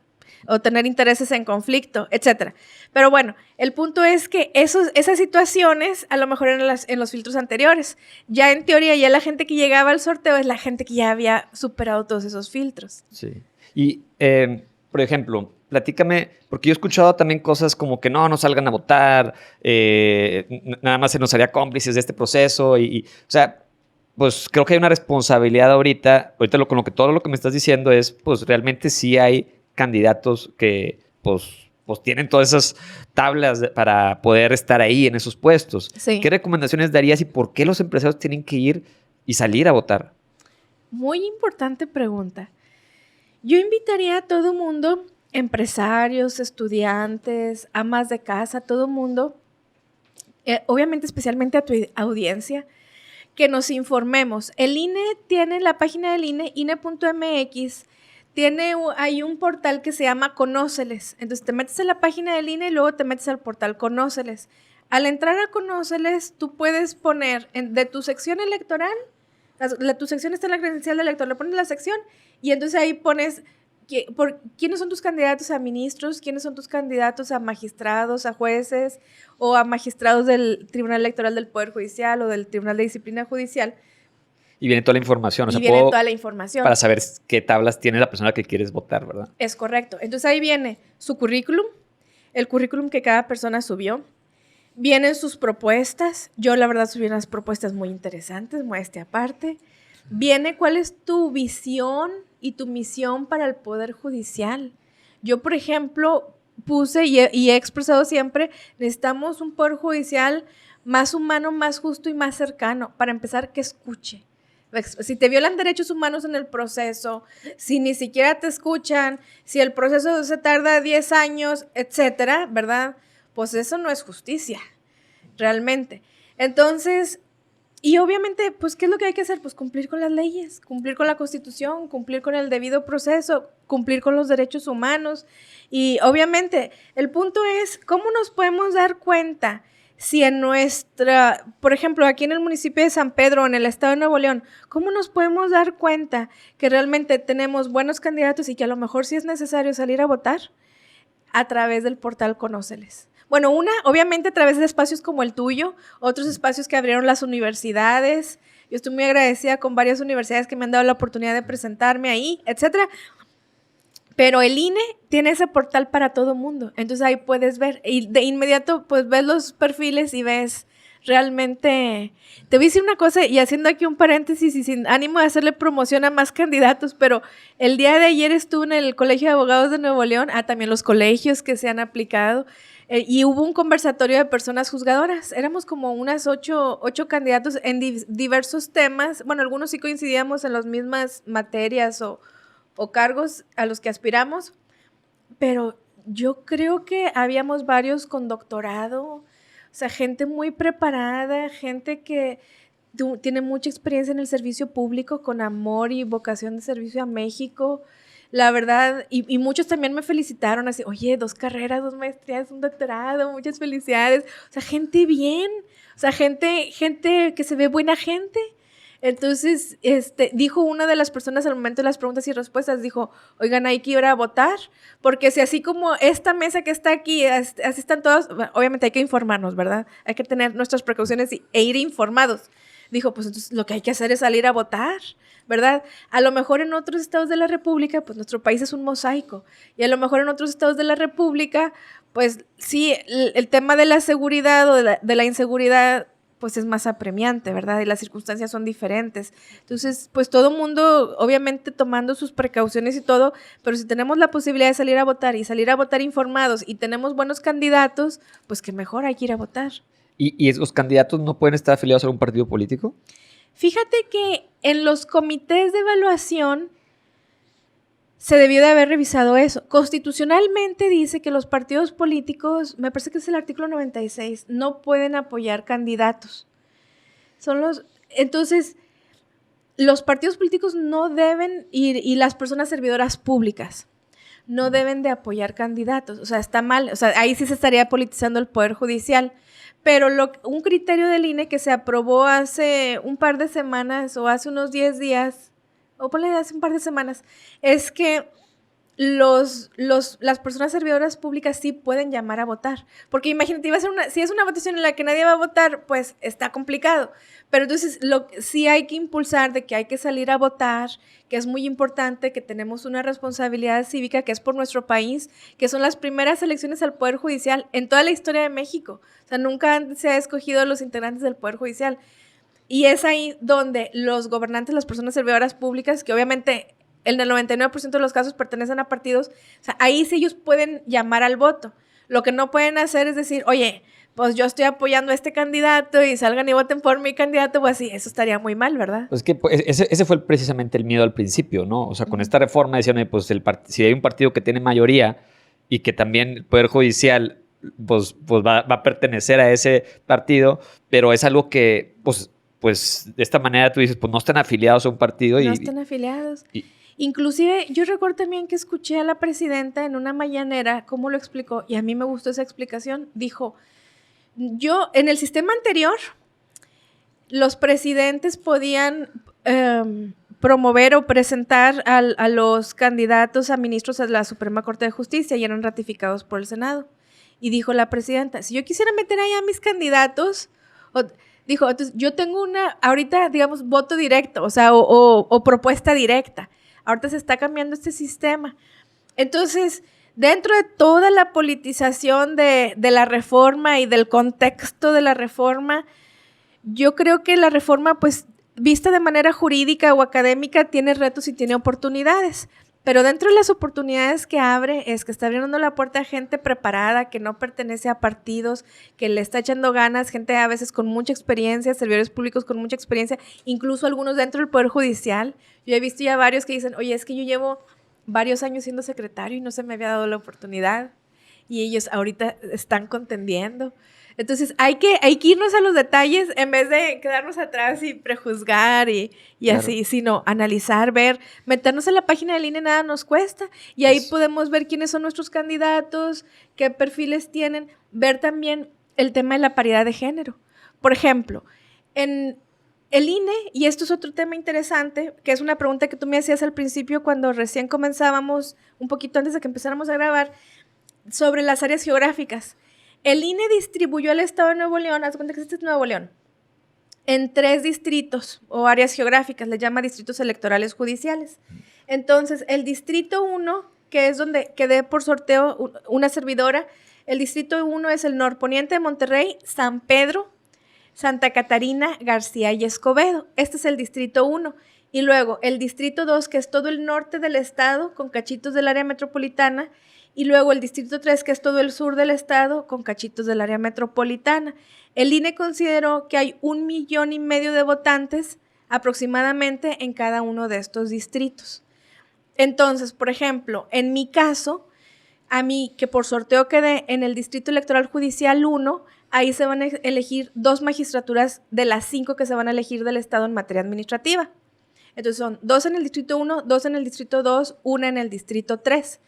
O tener intereses en conflicto, etcétera. Pero bueno, el punto es que esas situaciones a lo mejor en los filtros anteriores. Ya en teoría, ya la gente que llegaba al sorteo es la gente que ya había superado todos esos filtros. Sí. Y, por ejemplo, platícame, porque yo he escuchado también cosas como que no salgan a votar, nada más se nos haría cómplices de este proceso y o sea, pues creo que hay una responsabilidad ahorita todo lo que me estás diciendo es, pues realmente sí hay candidatos que pues tienen todas esas tablas para poder estar ahí en esos puestos. Sí. ¿Qué recomendaciones darías y por qué los empresarios tienen que ir y salir a votar? Muy importante pregunta. Yo invitaría a todo mundo, empresarios, estudiantes, amas de casa, todo mundo, obviamente especialmente a tu audiencia, que nos informemos. El INE tiene la página del INE, INE.mx, hay un portal que se llama Conóceles. Entonces te metes en la página del INE y luego te metes al portal Conóceles. Al entrar a Conóceles, tú puedes poner de tu sección electoral, tu sección está en la credencial del elector, le pones la sección y entonces ahí pones ¿quiénes son tus candidatos a ministros? ¿Quiénes son tus candidatos a magistrados, a jueces o a magistrados del Tribunal Electoral del Poder Judicial o del Tribunal de Disciplina Judicial? Y viene toda la información. Y viene toda la información. Para saber qué tablas tiene la persona que quieres votar, ¿verdad? Es correcto. Entonces ahí viene su currículum, el currículum que cada persona subió. Vienen sus propuestas. Yo, la verdad, subí unas propuestas muy interesantes, modestia aparte. Viene cuál es tu visión y tu misión para el Poder Judicial. Yo, por ejemplo, puse y he expresado siempre, necesitamos un Poder Judicial más humano, más justo y más cercano. Para empezar, que escuche. Si te violan derechos humanos en el proceso, si ni siquiera te escuchan, si el proceso se tarda 10 años, etcétera, ¿verdad? Pues eso no es justicia, realmente. Entonces, y obviamente, pues, ¿qué es lo que hay que hacer? Pues cumplir con las leyes, cumplir con la Constitución, cumplir con el debido proceso, cumplir con los derechos humanos. Y obviamente, el punto es, ¿cómo nos podemos dar cuenta si en por ejemplo, aquí en el municipio de San Pedro, en el estado de Nuevo León, cómo nos podemos dar cuenta que realmente tenemos buenos candidatos y que a lo mejor sí es necesario salir a votar? A través del portal Conóceles. Bueno, obviamente a través de espacios como el tuyo, otros espacios que abrieron las universidades. Yo estoy muy agradecida con varias universidades que me han dado la oportunidad de presentarme ahí, etcétera. Pero el INE tiene ese portal para todo mundo. Entonces ahí puedes ver. Y de inmediato, pues ves los perfiles y ves realmente. Te voy a decir una cosa, y haciendo aquí un paréntesis y sin ánimo de hacerle promoción a más candidatos, pero el día de ayer estuve en el Colegio de Abogados de Nuevo León, también los colegios que se han aplicado, y hubo un conversatorio de personas juzgadoras. Éramos como unas 8 candidatos en diversos temas. Bueno, algunos sí coincidíamos en las mismas materias o cargos a los que aspiramos, pero yo creo que habíamos varios con doctorado, o sea, gente muy preparada, gente que tiene mucha experiencia en el servicio público, con amor y vocación de servicio a México, la verdad, y muchos también me felicitaron, así, oye, 2 carreras, 2 maestrías, un doctorado, muchas felicidades, o sea, gente bien, o sea, gente que se ve buena gente. Entonces, dijo una de las personas al momento de las preguntas y respuestas, dijo, oigan, hay que ir a votar, porque si así como esta mesa que está aquí, así están todos, bueno, obviamente hay que informarnos, ¿verdad? Hay que tener nuestras precauciones e ir informados. Dijo, pues entonces lo que hay que hacer es salir a votar, ¿verdad? A lo mejor en otros estados de la República, pues nuestro país es un mosaico, y a lo mejor en otros estados de la República, pues sí, el tema de la seguridad o de la inseguridad, pues es más apremiante, ¿verdad? Y las circunstancias son diferentes. Entonces, pues todo mundo, obviamente tomando sus precauciones y todo, pero si tenemos la posibilidad de salir a votar y salir a votar informados y tenemos buenos candidatos, pues que mejor hay que ir a votar. ¿Y esos candidatos no pueden estar afiliados a algún partido político? Fíjate que en los comités de evaluación se debió de haber revisado eso. Constitucionalmente dice que los partidos políticos, me parece que es el artículo 96, no pueden apoyar candidatos. Entonces, los partidos políticos no deben ir, y las personas servidoras públicas no deben de apoyar candidatos. O sea, está mal. O sea, ahí sí se estaría politizando el Poder Judicial. Pero un criterio del INE que se aprobó hace un par de semanas o hace unos 10 días, o ponle hace un par de semanas, es que las personas servidoras públicas sí pueden llamar a votar. Porque imagínate, si es una votación en la que nadie va a votar, pues está complicado. Pero entonces sí hay que impulsar de que hay que salir a votar, que es muy importante, que tenemos una responsabilidad cívica que es por nuestro país, que son las primeras elecciones al Poder Judicial en toda la historia de México. O sea, nunca antes se ha escogido a los integrantes del Poder Judicial. Y es ahí donde los gobernantes, las personas servidoras públicas, que obviamente en el 99% de los casos pertenecen a partidos, o sea, ahí sí ellos pueden llamar al voto. Lo que no pueden hacer es decir, oye, pues yo estoy apoyando a este candidato y salgan y voten por mi candidato, pues sí, eso estaría muy mal, ¿verdad? Pues que ese fue precisamente el miedo al principio, ¿no? O sea, con esta reforma decían, pues si hay un partido que tiene mayoría y que también el Poder Judicial pues va a pertenecer a ese partido, pero es algo que, pues de esta manera tú dices, pues no están afiliados a un partido. No están afiliados. Inclusive, yo recuerdo también que escuché a la presidenta en una mañanera cómo lo explicó, y a mí me gustó esa explicación. Dijo, en el sistema anterior, los presidentes podían promover o presentar a los candidatos a ministros a la Suprema Corte de Justicia y eran ratificados por el Senado. Y dijo la presidenta, si yo quisiera meter ahí a mis candidatos, dijo, entonces yo tengo ahorita, digamos, voto directo, o sea, o propuesta directa. Ahorita se está cambiando este sistema. Entonces, dentro de toda la politización de la reforma y del contexto de la reforma, yo creo que la reforma, pues, vista de manera jurídica o académica, tiene retos y tiene oportunidades. Pero dentro de las oportunidades que abre es que está abriendo la puerta a gente preparada, que no pertenece a partidos, que le está echando ganas, gente a veces con mucha experiencia, servidores públicos con mucha experiencia, incluso algunos dentro del Poder Judicial. Yo he visto ya varios que dicen, oye, es que yo llevo varios años siendo secretario y no se me había dado la oportunidad. Y ellos ahorita están contendiendo. Entonces hay que irnos a los detalles en vez de quedarnos atrás y prejuzgar y claro, así, sino analizar, ver, meternos en la página del INE nada nos cuesta y ahí podemos ver quiénes son nuestros candidatos, qué perfiles tienen, ver también el tema de la paridad de género. Por ejemplo, en el INE, y esto es otro tema interesante, que es una pregunta que tú me hacías al principio cuando recién comenzábamos, un poquito antes de que empezáramos a grabar, sobre las áreas geográficas. El INE distribuyó el estado de Nuevo León, haz cuenta que este es Nuevo León, en 3 distritos o áreas geográficas, le llama distritos electorales judiciales. Entonces, el distrito 1, que es donde quedé por sorteo una servidora, el distrito 1 es el norponiente de Monterrey, San Pedro, Santa Catarina, García y Escobedo. Este es el distrito 1. Y luego el distrito 2, que es todo el norte del estado, con cachitos del área metropolitana, y luego el distrito 3, que es todo el sur del estado, con cachitos del área metropolitana. El INE consideró que hay 1,5 millones de votantes aproximadamente en cada uno de estos distritos. Entonces, por ejemplo, en mi caso, a mí, que por sorteo quedé en el Distrito Electoral Judicial 1, ahí se van a elegir 2 magistraturas de las 5 que se van a elegir del estado en materia administrativa. Entonces son 2 en el Distrito 1, 2 en el Distrito 2, 1 en el Distrito 3.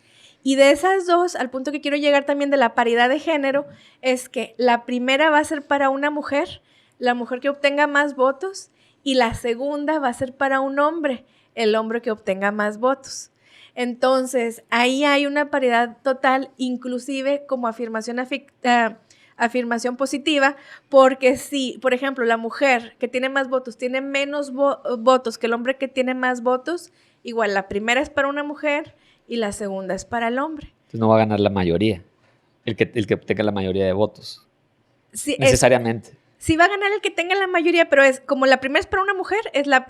Y de esas 2, al punto que quiero llegar también de la paridad de género, es que la primera va a ser para una mujer, la mujer que obtenga más votos, y la segunda va a ser para un hombre, el hombre que obtenga más votos. Entonces, ahí hay una paridad total, inclusive como afirmación positiva, porque si, por ejemplo, la mujer que tiene más votos tiene menos votos que el hombre que tiene más votos, igual la primera es para una mujer y la segunda es para el hombre. Entonces no va a ganar la mayoría, el que obtenga la mayoría de votos, sí, necesariamente. Sí va a ganar el que tenga la mayoría, pero es como la primera es para una mujer, es la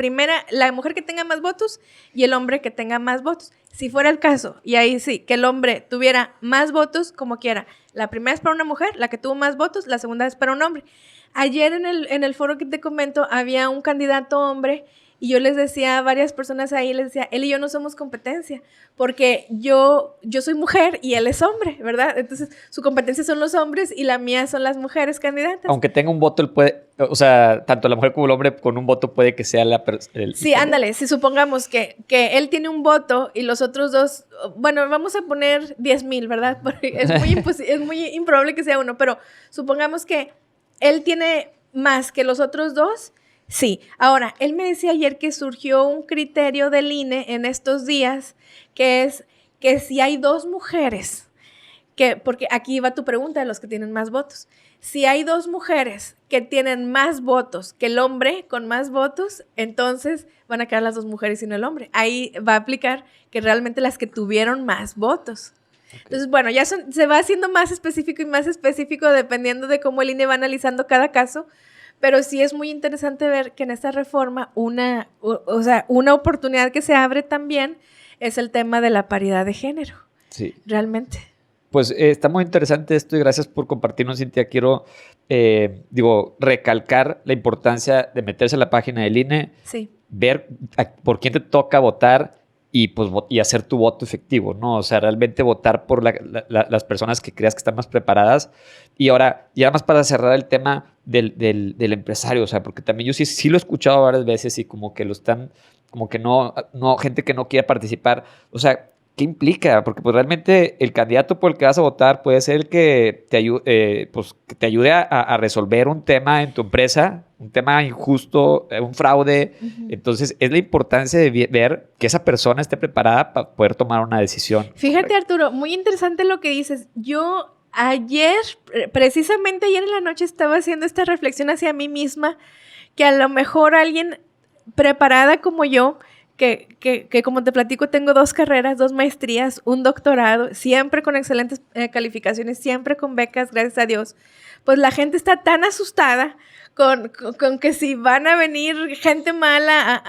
mujer que tenga más votos y el hombre que tenga más votos. Si fuera el caso, y ahí sí, que el hombre tuviera más votos, como quiera, la primera es para una mujer, la que tuvo más votos, la segunda es para un hombre. Ayer en el foro que te comento había un candidato hombre y yo les decía a varias personas ahí, les decía, él y yo no somos competencia, porque yo soy mujer y él es hombre, ¿verdad? Entonces, su competencia son los hombres y la mía son las mujeres candidatas. Aunque tenga un voto, él puede, o sea, tanto la mujer como el hombre con un voto puede que sea Sí, ándale, si supongamos que él tiene un voto y los otros 2, bueno, vamos a poner 10,000, ¿verdad? Porque es muy improbable que sea uno, pero supongamos que él tiene más que los otros 2. Sí, ahora, él me decía ayer que surgió un criterio del INE en estos días, que es que si hay 2 mujeres, porque aquí va tu pregunta de los que tienen más votos, si hay 2 mujeres que tienen más votos que el hombre con más votos, entonces van a quedar las 2 mujeres y no el hombre. Ahí va a aplicar que realmente las que tuvieron más votos. Okay. Entonces, bueno, ya se va haciendo más específico dependiendo de cómo el INE va analizando cada caso. Pero sí es muy interesante ver que en esta reforma una oportunidad que se abre también es el tema de la paridad de género. Sí. Realmente. Pues está muy interesante esto y gracias por compartirnos, Cintia. Quiero, recalcar la importancia de meterse en la página del INE, sí, ver por quién te toca votar y hacer tu voto efectivo, ¿no? O sea, realmente votar por las personas que creas que están más preparadas. Y ahora, ya más para cerrar el tema del empresario, o sea, porque también yo sí lo he escuchado varias veces y como que lo están, como que no, gente que no quiere participar. O sea, ¿qué implica? Porque pues realmente el candidato por el que vas a votar puede ser el que te ayude, pues, que te ayude a resolver un tema en tu empresa, un tema injusto, un fraude. Ujú. Entonces, es la importancia de ver que esa persona esté preparada para poder tomar una decisión. Fíjate, correcta. Arturo, muy interesante lo que dices. Yo ayer, precisamente ayer en la noche, estaba haciendo esta reflexión hacia mí misma, que a lo mejor alguien preparada como yo, que como te platico, tengo 2 carreras, 2 maestrías, un doctorado, siempre con excelentes calificaciones, siempre con becas, gracias a Dios. Pues la gente está tan asustada con que si van a venir gente mala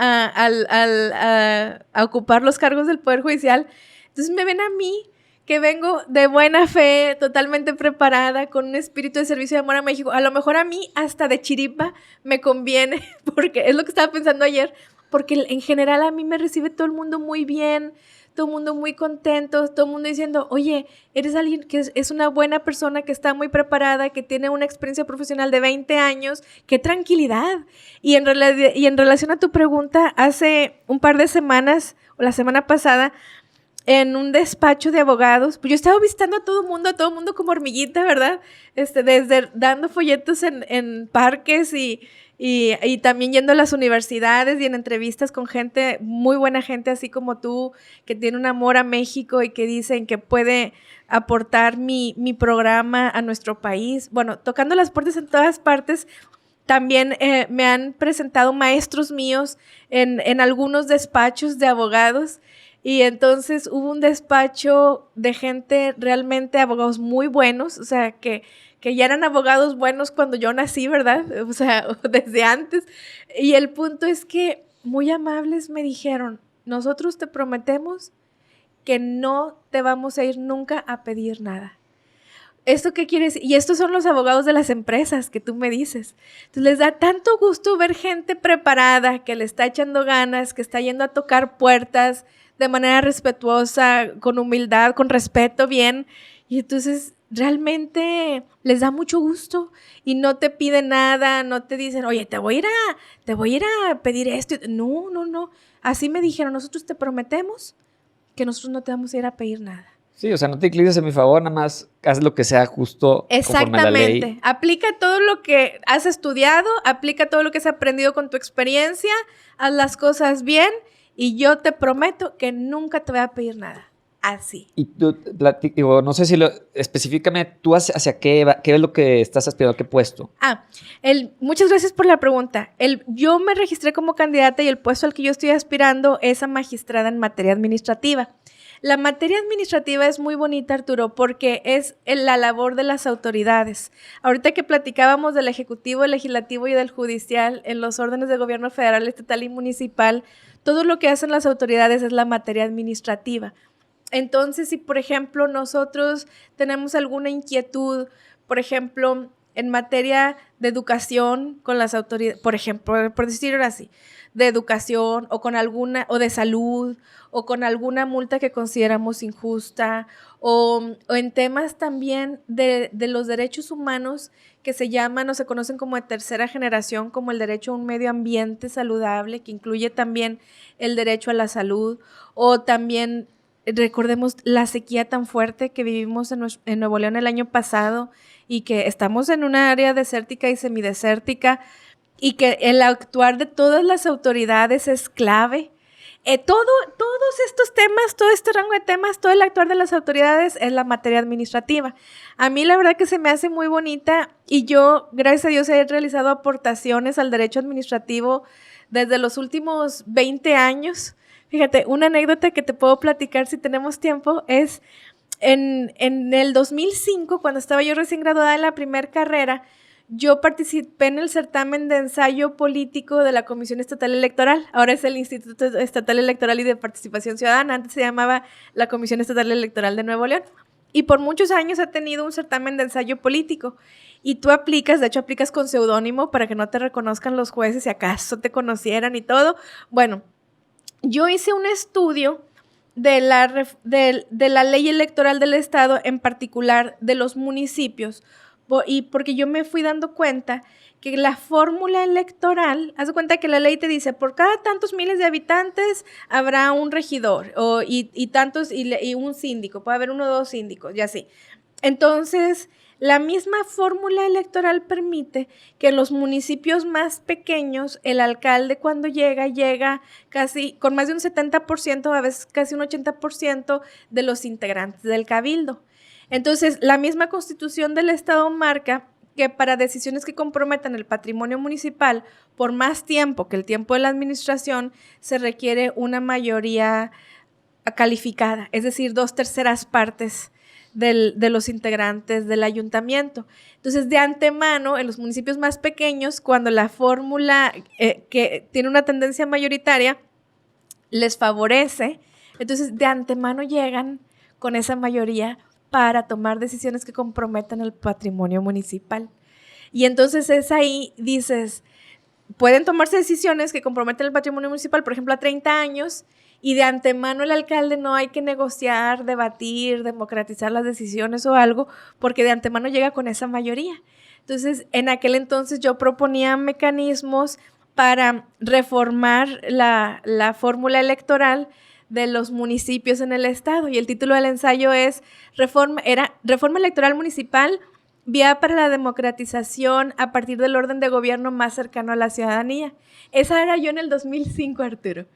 a ocupar los cargos del Poder Judicial. Entonces me ven a mí, que vengo de buena fe, totalmente preparada, con un espíritu de servicio y amor a México. A lo mejor a mí, hasta de chiripa, me conviene, porque es lo que estaba pensando ayer, porque en general a mí me recibe todo el mundo muy bien, todo el mundo muy contento, todo el mundo diciendo, oye, eres alguien que es una buena persona, que está muy preparada, que tiene una experiencia profesional de 20 años, qué tranquilidad. Y en relación a tu pregunta, hace un par de semanas, o la semana pasada, en un despacho de abogados, pues yo estaba visitando a todo mundo como hormiguita, ¿verdad? Desde dando folletos en parques y también yendo a las universidades y en entrevistas con gente, muy buena gente, así como tú, que tiene un amor a México y que dicen que puede aportar mi programa a nuestro país. Bueno, tocando las puertas en todas partes. También me han presentado maestros míos en algunos despachos de abogados. Y entonces hubo un despacho de gente realmente, abogados muy buenos, o sea, que ya eran abogados buenos cuando yo nací, ¿verdad? O sea, desde antes. Y el punto es que muy amables me dijeron, nosotros te prometemos que no te vamos a ir nunca a pedir nada. ¿Esto qué quiere decir? Y estos son los abogados de las empresas que tú me dices. Entonces les da tanto gusto ver gente preparada, que le está echando ganas, que está yendo a tocar puertas de manera respetuosa, con humildad, con respeto, bien. Y entonces realmente les da mucho gusto y no te piden nada, no te dicen, oye, te voy a ir a pedir esto. No, no, no. Así me dijeron, nosotros te prometemos que nosotros no te vamos a ir a pedir nada. Sí, o sea, no te inclines en mi favor, nada más haz lo que sea justo conforme a la ley. Exactamente. Aplica todo lo que has estudiado, aplica todo lo que has aprendido con tu experiencia, haz las cosas bien y yo te prometo que nunca te voy a pedir nada. Así. Y tú, no sé si específicame, tú hacia qué es lo que estás aspirando, qué puesto. Muchas gracias por la pregunta. Yo me registré como candidata y el puesto al que yo estoy aspirando es a magistrada en materia administrativa. La materia administrativa es muy bonita, Arturo, porque es la labor de las autoridades. Ahorita que platicábamos del Ejecutivo, el Legislativo y del Judicial en los órdenes de gobierno federal, estatal y municipal, todo lo que hacen las autoridades es la materia administrativa. Entonces, si por ejemplo nosotros tenemos alguna inquietud, por ejemplo, en materia de educación con las autoridades, por ejemplo, por decirlo así, de educación o con alguna, o de salud, o con alguna multa que consideramos injusta, o en temas también de los derechos humanos que se llaman o se conocen como de tercera generación, como el derecho a un medio ambiente saludable, que incluye también el derecho a la salud, o también recordemos la sequía tan fuerte que vivimos en Nuevo León el año pasado y que estamos en una área desértica y semidesértica y que el actuar de todas las autoridades es clave. Todos estos temas, todo este rango de temas, todo el actuar de las autoridades es la materia administrativa. A mí la verdad que se me hace muy bonita y yo, gracias a Dios, he realizado aportaciones al derecho administrativo desde los últimos 20 años. Fíjate, una anécdota que te puedo platicar si tenemos tiempo es en el 2005, cuando estaba yo recién graduada de la primera carrera, yo participé en el certamen de ensayo político de la Comisión Estatal Electoral. Ahora es el Instituto Estatal Electoral y de Participación Ciudadana. Antes se llamaba la Comisión Estatal Electoral de Nuevo León. Y por muchos años ha tenido un certamen de ensayo político. Y tú aplicas, de hecho aplicas con seudónimo para que no te reconozcan los jueces si acaso te conocieran y todo. Bueno, yo hice un estudio de la ley electoral del Estado, en particular de los municipios, Y porque yo me fui dando cuenta que la fórmula electoral, haz de cuenta que la ley te dice, por cada tantos miles de habitantes habrá un regidor y un síndico, puede haber 1 o 2 síndicos y así. Entonces, la misma fórmula electoral permite que en los municipios más pequeños el alcalde cuando llega casi con más de un 70%, a veces casi un 80% de los integrantes del cabildo. Entonces, la misma Constitución del Estado marca que para decisiones que comprometan el patrimonio municipal por más tiempo que el tiempo de la administración, se requiere una mayoría calificada, es decir, 2/3 partes de los integrantes del ayuntamiento. Entonces, de antemano, en los municipios más pequeños, cuando la fórmula que tiene una tendencia mayoritaria les favorece, entonces de antemano llegan con esa mayoría para tomar decisiones que comprometan el patrimonio municipal. Y entonces es ahí, dices, pueden tomarse decisiones que comprometen el patrimonio municipal, por ejemplo, a 30 años, y de antemano el alcalde no hay que negociar, debatir, democratizar las decisiones o algo, porque de antemano llega con esa mayoría. Entonces, en aquel entonces yo proponía mecanismos para reformar la fórmula electoral de los municipios en el estado, y el título del ensayo es Reforma Electoral Municipal, vía para la democratización a partir del orden de gobierno más cercano a la ciudadanía. Esa era yo en el 2005, Arturo.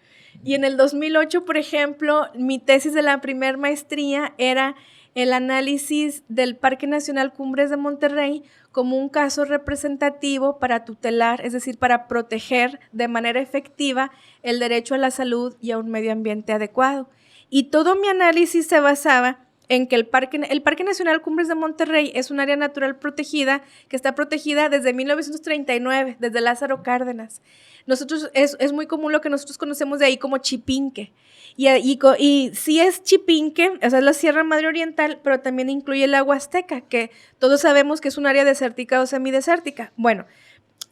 Y en el 2008, por ejemplo, mi tesis de la primer maestría era el análisis del Parque Nacional Cumbres de Monterrey como un caso representativo para tutelar, es decir, para proteger de manera efectiva el derecho a la salud y a un medio ambiente adecuado. Y todo mi análisis se basaba en que el Parque Nacional Cumbres de Monterrey es un área natural protegida que está protegida desde 1939, desde Lázaro Cárdenas. Es muy común lo que nosotros conocemos de ahí como Chipinque. Y sí es Chipinque, o sea, es la Sierra Madre Oriental, pero también incluye el Huasteca, que todos sabemos que es un área desértica o semidesértica. Bueno,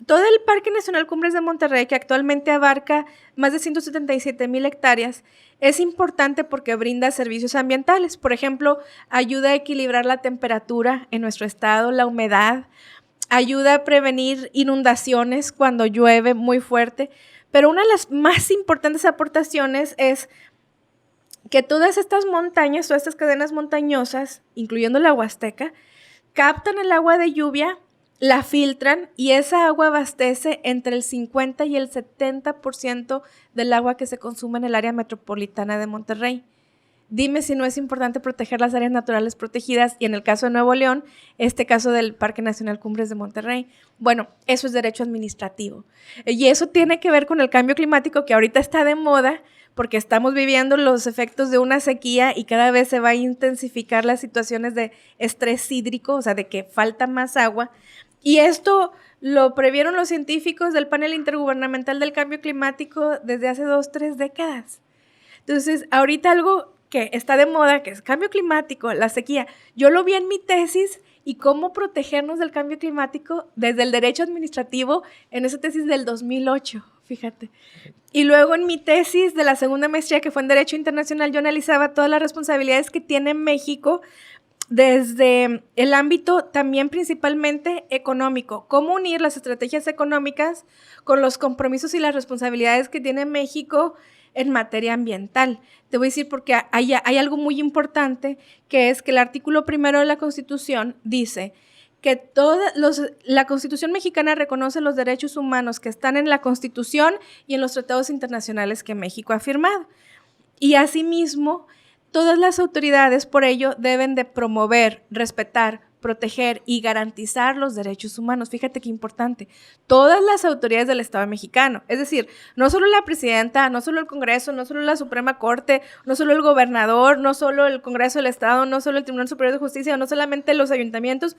todo el Parque Nacional Cumbres de Monterrey, que actualmente abarca más de 177,000 hectáreas, es importante porque brinda servicios ambientales. Por ejemplo, ayuda a equilibrar la temperatura en nuestro estado, la humedad, ayuda a prevenir inundaciones cuando llueve muy fuerte. Pero una de las más importantes aportaciones es que todas estas montañas, todas estas cadenas montañosas, incluyendo la Huasteca, captan el agua de lluvia, la filtran y esa agua abastece entre el 50 y el 70% del agua que se consume en el área metropolitana de Monterrey. Dime si no es importante proteger las áreas naturales protegidas y en el caso de Nuevo León, este caso del Parque Nacional Cumbres de Monterrey. Bueno, eso es derecho administrativo. Y eso tiene que ver con el cambio climático que ahorita está de moda porque estamos viviendo los efectos de una sequía y cada vez se va a intensificar las situaciones de estrés hídrico, o sea, de que falta más agua. Y esto lo previeron los científicos del Panel Intergubernamental del Cambio Climático desde hace 2-3 décadas. Entonces, ahorita algo que está de moda, que es cambio climático, la sequía, yo lo vi en mi tesis y cómo protegernos del cambio climático desde el derecho administrativo en esa tesis del 2008, fíjate. Y luego en mi tesis de la segunda maestría, que fue en Derecho Internacional, yo analizaba todas las responsabilidades que tiene México desde el ámbito también principalmente económico, cómo unir las estrategias económicas con los compromisos y las responsabilidades que tiene México en materia ambiental. Te voy a decir porque hay algo muy importante, que es que el artículo 1 de la Constitución dice que la Constitución mexicana reconoce los derechos humanos que están en la Constitución y en los tratados internacionales que México ha firmado. Y asimismo, todas las autoridades, por ello, deben de promover, respetar, proteger y garantizar los derechos humanos. Fíjate qué importante. Todas las autoridades del Estado mexicano, es decir, no solo la presidenta, no solo el Congreso, no solo la Suprema Corte, no solo el gobernador, no solo el Congreso del Estado, no solo el Tribunal Superior de Justicia, no solamente los ayuntamientos,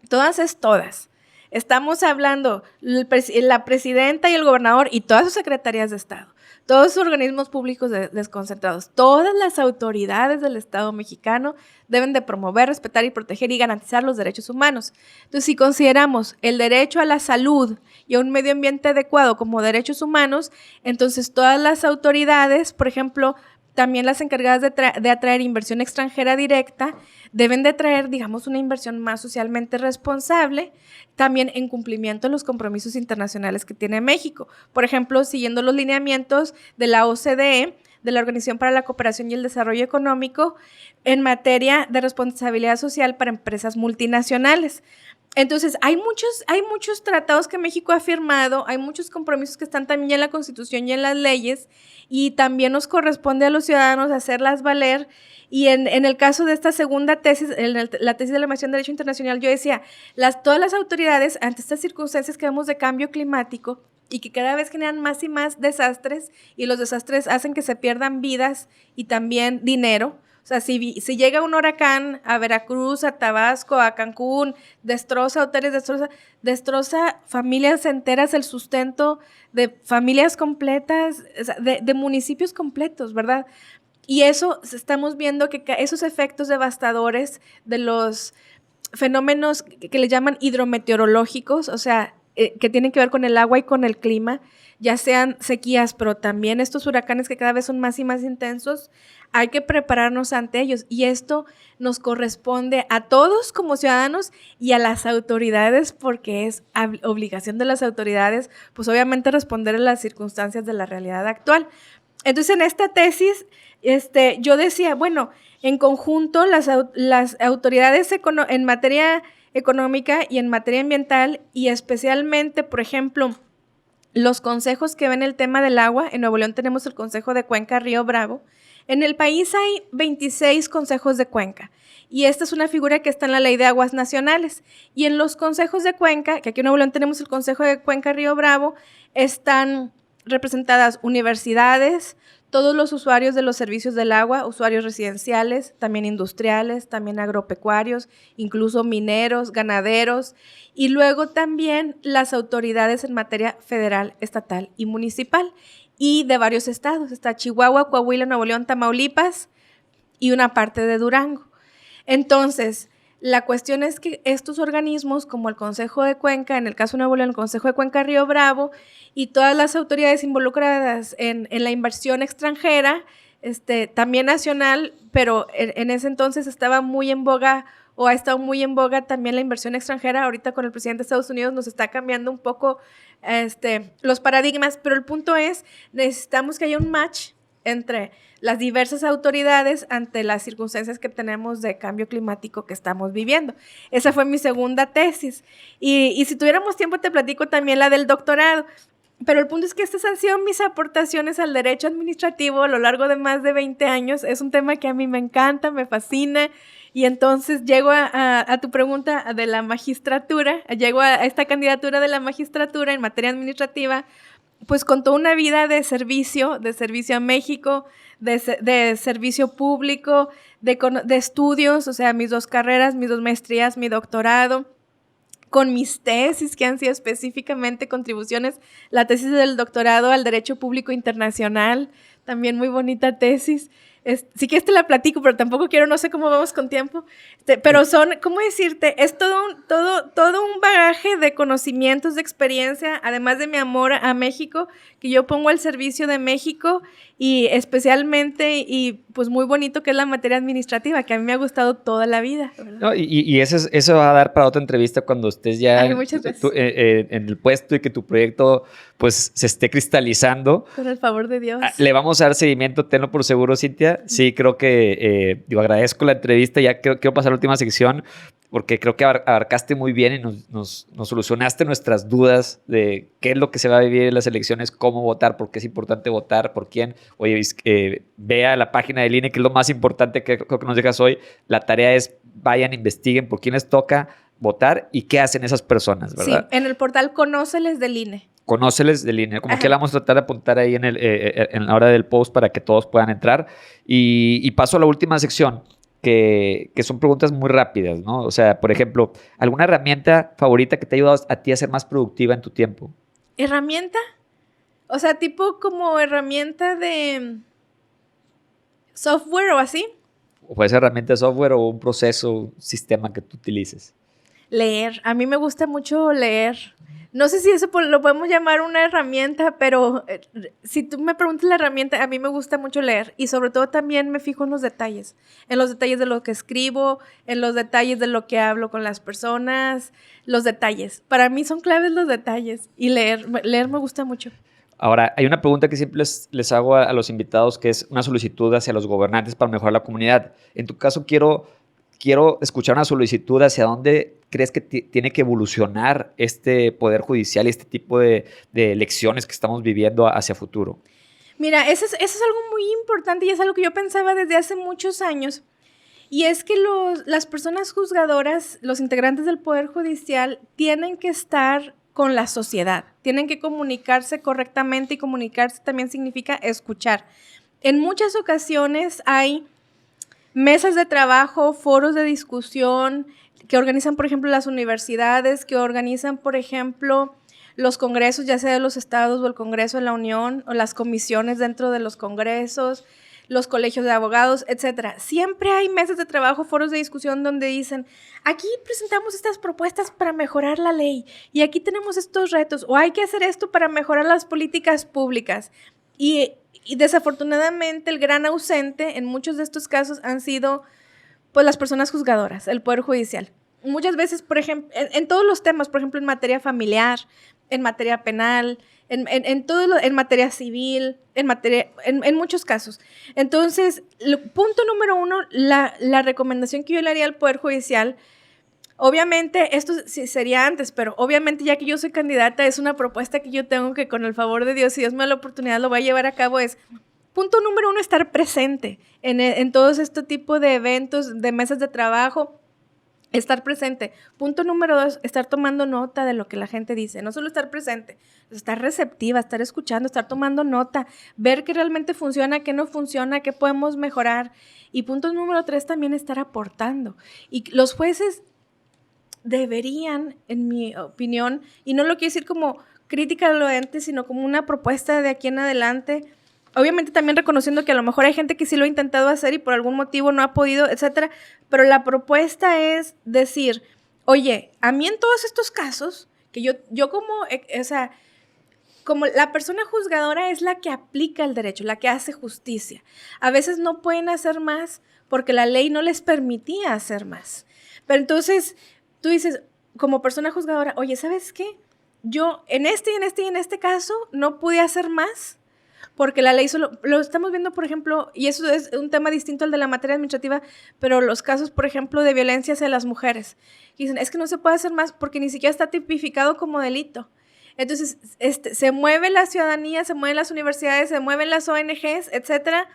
todas. Estamos hablando la presidenta y el gobernador y todas sus secretarías de Estado, todos sus organismos públicos desconcentrados, todas las autoridades del Estado mexicano deben de promover, respetar y proteger y garantizar los derechos humanos. Entonces, si consideramos el derecho a la salud y a un medio ambiente adecuado como derechos humanos, entonces todas las autoridades, por ejemplo, también las encargadas de atraer inversión extranjera directa deben de traer, digamos, una inversión más socialmente responsable, también en cumplimiento de los compromisos internacionales que tiene México. Por ejemplo, siguiendo los lineamientos de la OCDE, de la Organización para la Cooperación y el Desarrollo Económico, en materia de responsabilidad social para empresas multinacionales. Entonces, hay muchos tratados que México ha firmado, hay muchos compromisos que están también en la Constitución y en las leyes, y también nos corresponde a los ciudadanos hacerlas valer. Y en el caso de esta segunda tesis, la tesis de la maestría en Derecho Internacional, yo decía, todas las autoridades, ante estas circunstancias que vemos de cambio climático, y que cada vez generan más y más desastres, y los desastres hacen que se pierdan vidas y también dinero. O sea, si llega un huracán a Veracruz, a Tabasco, a Cancún, destroza hoteles, destroza familias enteras, el sustento de familias completas, o sea, de municipios completos, ¿verdad? Y eso estamos viendo que esos efectos devastadores de los fenómenos que le llaman hidrometeorológicos, o sea, que tienen que ver con el agua y con el clima, ya sean sequías, pero también estos huracanes que cada vez son más y más intensos, hay que prepararnos ante ellos. Y esto nos corresponde a todos como ciudadanos y a las autoridades, porque es obligación de las autoridades, pues obviamente responder a las circunstancias de la realidad actual. Entonces, en esta tesis, yo decía, bueno, en conjunto las autoridades en materia económica y en materia ambiental, y especialmente, por ejemplo, los consejos que ven el tema del agua. En Nuevo León tenemos el Consejo de Cuenca Río Bravo. En el país hay 26 consejos de cuenca, y esta es una figura que está en la Ley de Aguas Nacionales. Y en los consejos de cuenca, que aquí en Nuevo León tenemos el Consejo de Cuenca Río Bravo, están representadas universidades, todos los usuarios de los servicios del agua, usuarios residenciales, también industriales, también agropecuarios, incluso mineros, ganaderos, y luego también las autoridades en materia federal, estatal y municipal, y de varios estados. Está Chihuahua, Coahuila, Nuevo León, Tamaulipas y una parte de Durango. Entonces, la cuestión es que estos organismos, como el Consejo de Cuenca, en el caso de Nuevo León, el Consejo de Cuenca Río Bravo, y todas las autoridades involucradas en la inversión extranjera, también nacional, pero en ese entonces estaba muy en boga, o ha estado muy en boga también la inversión extranjera. Ahorita con el presidente de Estados Unidos nos está cambiando un poco los paradigmas, pero el punto es, necesitamos que haya un match entre las diversas autoridades ante las circunstancias que tenemos de cambio climático que estamos viviendo. Esa fue mi segunda tesis. Y si tuviéramos tiempo te platico también la del doctorado. Pero el punto es que estas han sido mis aportaciones al derecho administrativo a lo largo de más de 20 años. Es un tema que a mí me encanta, me fascina. Y entonces llego a tu pregunta de la magistratura, llego a esta candidatura de la magistratura en materia administrativa, pues con toda una vida de servicio a México, de servicio público, de estudios, o sea, mis 2 carreras, mis 2 maestrías, mi doctorado, con mis tesis que han sido específicamente contribuciones, la tesis del doctorado al Derecho Público Internacional, también muy bonita tesis. Sí que la platico, pero tampoco quiero, no sé cómo vamos con tiempo, pero son, ¿cómo decirte? Es todo un bagaje de conocimientos, de experiencia, además de mi amor a México, que yo pongo al servicio de México, y especialmente, y pues muy bonito, que es la materia administrativa, que a mí me ha gustado toda la vida. No, y eso va a dar para otra entrevista cuando estés ya Ay, muchas gracias. En el puesto y que tu proyecto pues se esté cristalizando. Con el favor de Dios. Le vamos a dar seguimiento, tenlo por seguro, Cintia. Sí, creo que agradezco la entrevista. Ya quiero pasar a la última sección, porque creo que abarcaste muy bien y nos solucionaste nuestras dudas de qué es lo que se va a vivir en las elecciones, cómo votar, por qué es importante votar, por quién. Oye, vea la página del INE, que es lo más importante que creo que nos dejas hoy. La tarea es vayan, investiguen por quién les toca votar y qué hacen esas personas, ¿verdad? Sí, en el portal Conóceles del INE. Conóceles del INE, como que la vamos a tratar de apuntar ahí en la hora del post para que todos puedan entrar. Y paso a la última sección, que son preguntas muy rápidas, ¿no? O sea, por ejemplo, ¿alguna herramienta favorita que te ha ayudado a ti a ser más productiva en tu tiempo? ¿Herramienta? O sea, tipo como herramienta de software o así. O puede ser herramienta de software o un proceso, un sistema que tú utilices. Leer. A mí me gusta mucho leer. No sé si eso lo podemos llamar una herramienta, pero si tú me preguntas la herramienta, a mí me gusta mucho leer y sobre todo también me fijo en los detalles de lo que escribo, en los detalles de lo que hablo con las personas, los detalles. Para mí son claves los detalles y leer me gusta mucho. Ahora, hay una pregunta que siempre les hago a los invitados, que es una solicitud hacia los gobernantes para mejorar la comunidad. En tu caso, quiero escuchar una solicitud hacia dónde crees que tiene que evolucionar este poder judicial y este tipo de elecciones que estamos viviendo hacia futuro. Mira, eso es algo muy importante y es algo que yo pensaba desde hace muchos años. Y es que las personas juzgadoras, los integrantes del Poder Judicial, tienen que estar con la sociedad, tienen que comunicarse correctamente y comunicarse también significa escuchar. En muchas ocasiones hay mesas de trabajo, foros de discusión que organizan, por ejemplo, las universidades, que organizan, por ejemplo, los congresos, ya sea de los estados o el Congreso de la Unión, o las comisiones dentro de los congresos, los colegios de abogados, etcétera. Siempre hay mesas de trabajo, foros de discusión donde dicen, aquí presentamos estas propuestas para mejorar la ley y aquí tenemos estos retos, o hay que hacer esto para mejorar las políticas públicas. Y desafortunadamente el gran ausente en muchos de estos casos han sido pues las personas juzgadoras, el Poder Judicial. Muchas veces, por ejemplo, en todos los temas, por ejemplo, en materia familiar, en materia penal, en materia civil, en muchos casos. Entonces, punto número 1, la recomendación que yo le haría al Poder Judicial, obviamente, esto sí sería antes, pero obviamente ya que yo soy candidata, es una propuesta que yo tengo que con el favor de Dios, si Dios me da la oportunidad, lo voy a llevar a cabo, es punto número 1, estar presente en todos este tipo de eventos, de mesas de trabajo, estar presente. Punto número 2, estar tomando nota de lo que la gente dice. No solo estar presente, estar receptiva, estar escuchando, estar tomando nota, ver qué realmente funciona, qué no funciona, qué podemos mejorar. Y punto número 3, también estar aportando. Y los jueces deberían, en mi opinión, y no lo quiero decir como crítica a lo de antes, sino como una propuesta de aquí en adelante, obviamente también reconociendo que a lo mejor hay gente que sí lo ha intentado hacer y por algún motivo no ha podido, etcétera, pero la propuesta es decir, oye, a mí en todos estos casos, que yo como, o sea, como la persona juzgadora es la que aplica el derecho, la que hace justicia. A veces no pueden hacer más porque la ley no les permitía hacer más. Pero entonces tú dices, como persona juzgadora, oye, ¿sabes qué? Yo en este caso no pude hacer más porque la ley solo, lo estamos viendo, por ejemplo, y eso es un tema distinto al de la materia administrativa, pero los casos, por ejemplo, de violencia hacia las mujeres. Y dicen, es que no se puede hacer más porque ni siquiera está tipificado como delito. Entonces, se mueve la ciudadanía, se mueven las universidades, se mueven las ONGs, etcétera.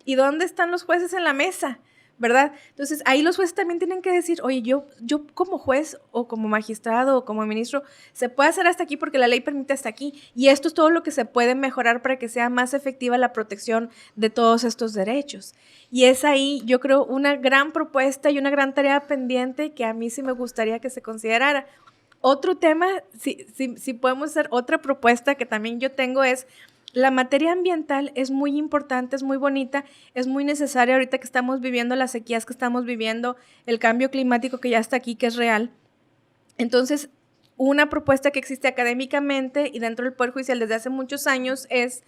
¿Y dónde están los jueces en la mesa? ¿Verdad? Entonces, ahí los jueces también tienen que decir, oye, yo como juez o como magistrado o como ministro, se puede hacer hasta aquí porque la ley permite hasta aquí. Y esto es todo lo que se puede mejorar para que sea más efectiva la protección de todos estos derechos. Y es ahí, yo creo, una gran propuesta y una gran tarea pendiente que a mí sí me gustaría que se considerara. Otro tema, si podemos hacer otra propuesta que también yo tengo es, la materia ambiental es muy importante, es muy bonita, es muy necesaria ahorita que estamos viviendo las sequías que estamos viviendo, el cambio climático que ya está aquí, que es real. Entonces, una propuesta que existe académicamente y dentro del Poder Judicial desde hace muchos años es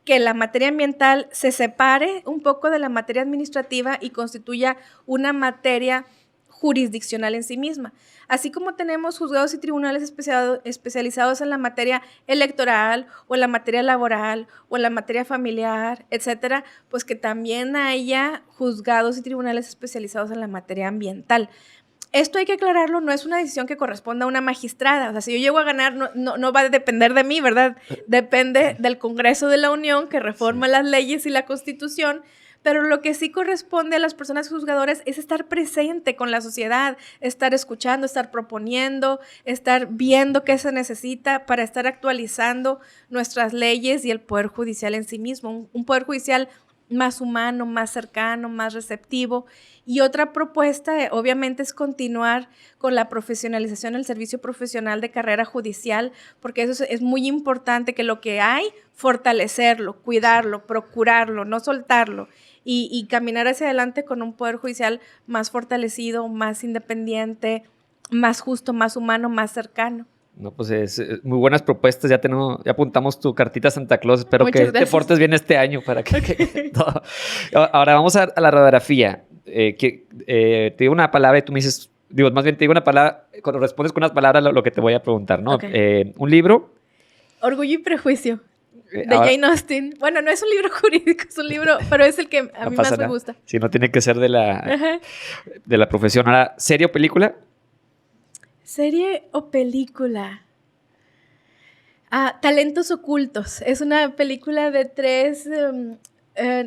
que la materia ambiental se separe un poco de la materia administrativa y constituya una materia jurisdiccional en sí misma. Así como tenemos juzgados y tribunales especializados en la materia electoral o en la materia laboral o en la materia familiar, etcétera, pues que también haya juzgados y tribunales especializados en la materia ambiental. Esto hay que aclararlo, no es una decisión que corresponda a una magistrada. O sea, si yo llego a ganar, no va a depender de mí, ¿verdad? Depende del Congreso de la Unión que reforma las leyes y la Constitución. Pero lo que sí corresponde a las personas juzgadoras es estar presente con la sociedad, estar escuchando, estar proponiendo, estar viendo qué se necesita para estar actualizando nuestras leyes y el Poder Judicial en sí mismo. Un Poder Judicial más humano, más cercano, más receptivo. Y otra propuesta, obviamente, es continuar con la profesionalización del servicio profesional de carrera judicial, porque eso es muy importante, que lo que hay, fortalecerlo, cuidarlo, procurarlo, no soltarlo. Y caminar hacia adelante con un Poder Judicial más fortalecido, más independiente, más justo, más humano, más cercano. No, pues muy buenas propuestas. Ya apuntamos tu cartita a Santa Claus. Espero que te portes bien este año para que todo. Ahora vamos a la radiografía. Te digo una palabra y tú me dices, más bien te digo una palabra, cuando respondes con unas palabras lo que te voy a preguntar, ¿no? Okay. Un libro. Orgullo y Prejuicio, de Jane Austen. Bueno, no es un libro jurídico, es un libro, pero es el que a mí más me gusta. Sí, no tiene que ser de la profesión. Ahora, ¿serie o película? ¿Serie o película? Talentos Ocultos. Es una película de 3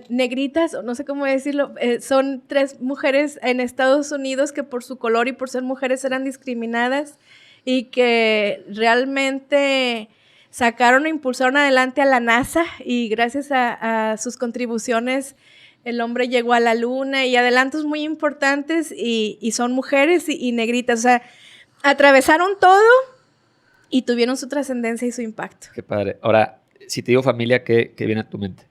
negritas, o no sé cómo decirlo. Son 3 mujeres en Estados Unidos que por su color y por ser mujeres eran discriminadas y que realmente sacaron e impulsaron adelante a la NASA, y gracias a sus contribuciones el hombre llegó a la luna, y adelantos muy importantes, y son mujeres y negritas. O sea, atravesaron todo y tuvieron su trascendencia y su impacto. Qué padre. Ahora, si te digo familia, ¿qué viene a tu mente?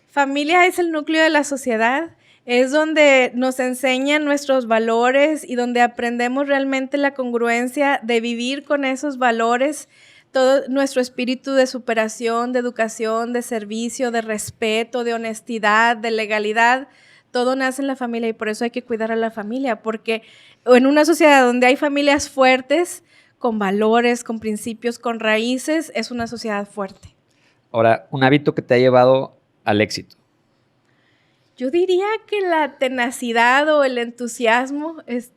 Familia es el núcleo de la sociedad. Es donde nos enseñan nuestros valores y donde aprendemos realmente la congruencia de vivir con esos valores. Todo nuestro espíritu de superación, de educación, de servicio, de respeto, de honestidad, de legalidad, todo nace en la familia, y por eso hay que cuidar a la familia, porque en una sociedad donde hay familias fuertes, con valores, con principios, con raíces, es una sociedad fuerte. Ahora, un hábito que te ha llevado al éxito. Yo diría que la tenacidad o el entusiasmo, eso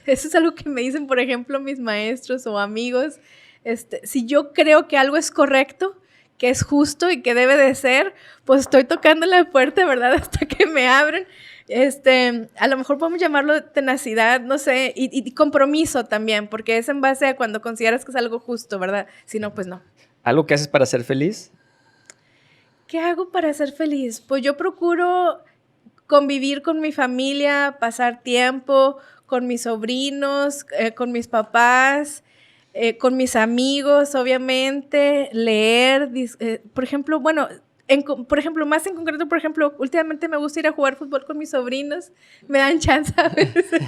es algo que me dicen, por ejemplo, mis maestros o amigos. Si yo creo que algo es correcto, que es justo y que debe de ser, pues estoy tocando la puerta, ¿verdad? Hasta que me abren. A lo mejor podemos llamarlo tenacidad, no sé, y compromiso también, porque es en base a cuando consideras que es algo justo, ¿verdad? Si no, pues no. ¿Algo que haces para ser feliz? ¿Qué hago para ser feliz? Pues yo procuro convivir con mi familia, pasar tiempo con mis sobrinos, con mis papás, con mis amigos, obviamente, leer, por ejemplo, bueno, más en concreto, por ejemplo, últimamente me gusta ir a jugar fútbol con mis sobrinos, me dan chance a veces.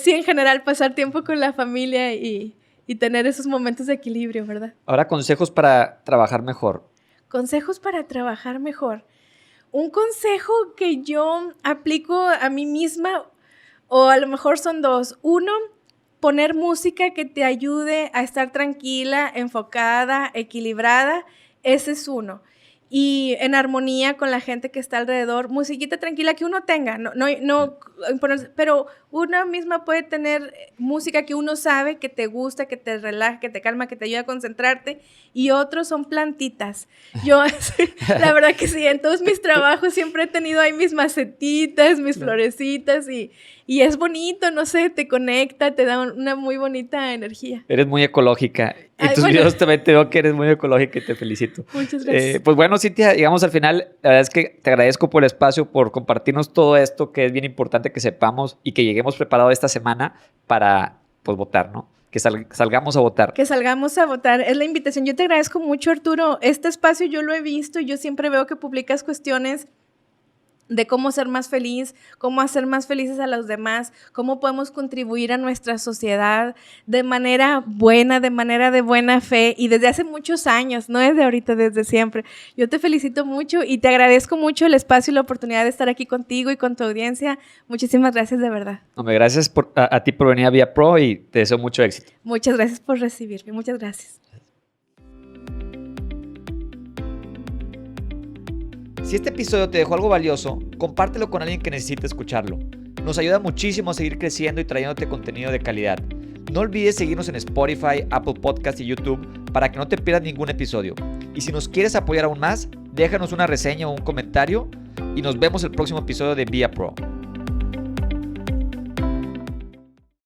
Sí, en general, pasar tiempo con la familia y tener esos momentos de equilibrio, ¿verdad? Ahora, consejos para trabajar mejor. Consejos para trabajar mejor. Un consejo que yo aplico a mí misma, o a lo mejor son 2. 1, poner música que te ayude a estar tranquila, enfocada, equilibrada. Ese es 1. Y en armonía con la gente que está alrededor. Musiquita tranquila que uno tenga, no, pero una misma puede tener música que uno sabe, que te gusta, que te relaja, que te calma, que te ayuda a concentrarte, y otros son plantitas. Yo, la verdad que sí, en todos mis trabajos siempre he tenido ahí mis macetitas, mis florecitas, y es bonito, no sé, te conecta, te da una muy bonita energía. Eres muy ecológica. En tus videos también te veo que eres muy ecológica y te felicito. Muchas gracias. Pues bueno, Cintia, llegamos al final. La verdad es que te agradezco por el espacio, por compartirnos todo esto, que es bien importante que sepamos y que lleguemos preparados esta semana para, pues, votar, ¿no? Que salgamos a votar. Que salgamos a votar. Es la invitación. Yo te agradezco mucho, Arturo. Este espacio yo lo he visto y yo siempre veo que publicas cuestiones de cómo ser más feliz, cómo hacer más felices a los demás, cómo podemos contribuir a nuestra sociedad de manera buena, de manera de buena fe, y desde hace muchos años, no desde ahorita, desde siempre. Yo te felicito mucho y te agradezco mucho el espacio y la oportunidad de estar aquí contigo y con tu audiencia. Muchísimas gracias, de verdad. Hombre, gracias a ti por venir a Vía Pro y te deseo mucho éxito. Muchas gracias por recibirme. Muchas gracias. Si este episodio te dejó algo valioso, compártelo con alguien que necesite escucharlo. Nos ayuda muchísimo a seguir creciendo y trayéndote contenido de calidad. No olvides seguirnos en Spotify, Apple Podcast y YouTube para que no te pierdas ningún episodio. Y si nos quieres apoyar aún más, déjanos una reseña o un comentario y nos vemos el próximo episodio de Vía Pro.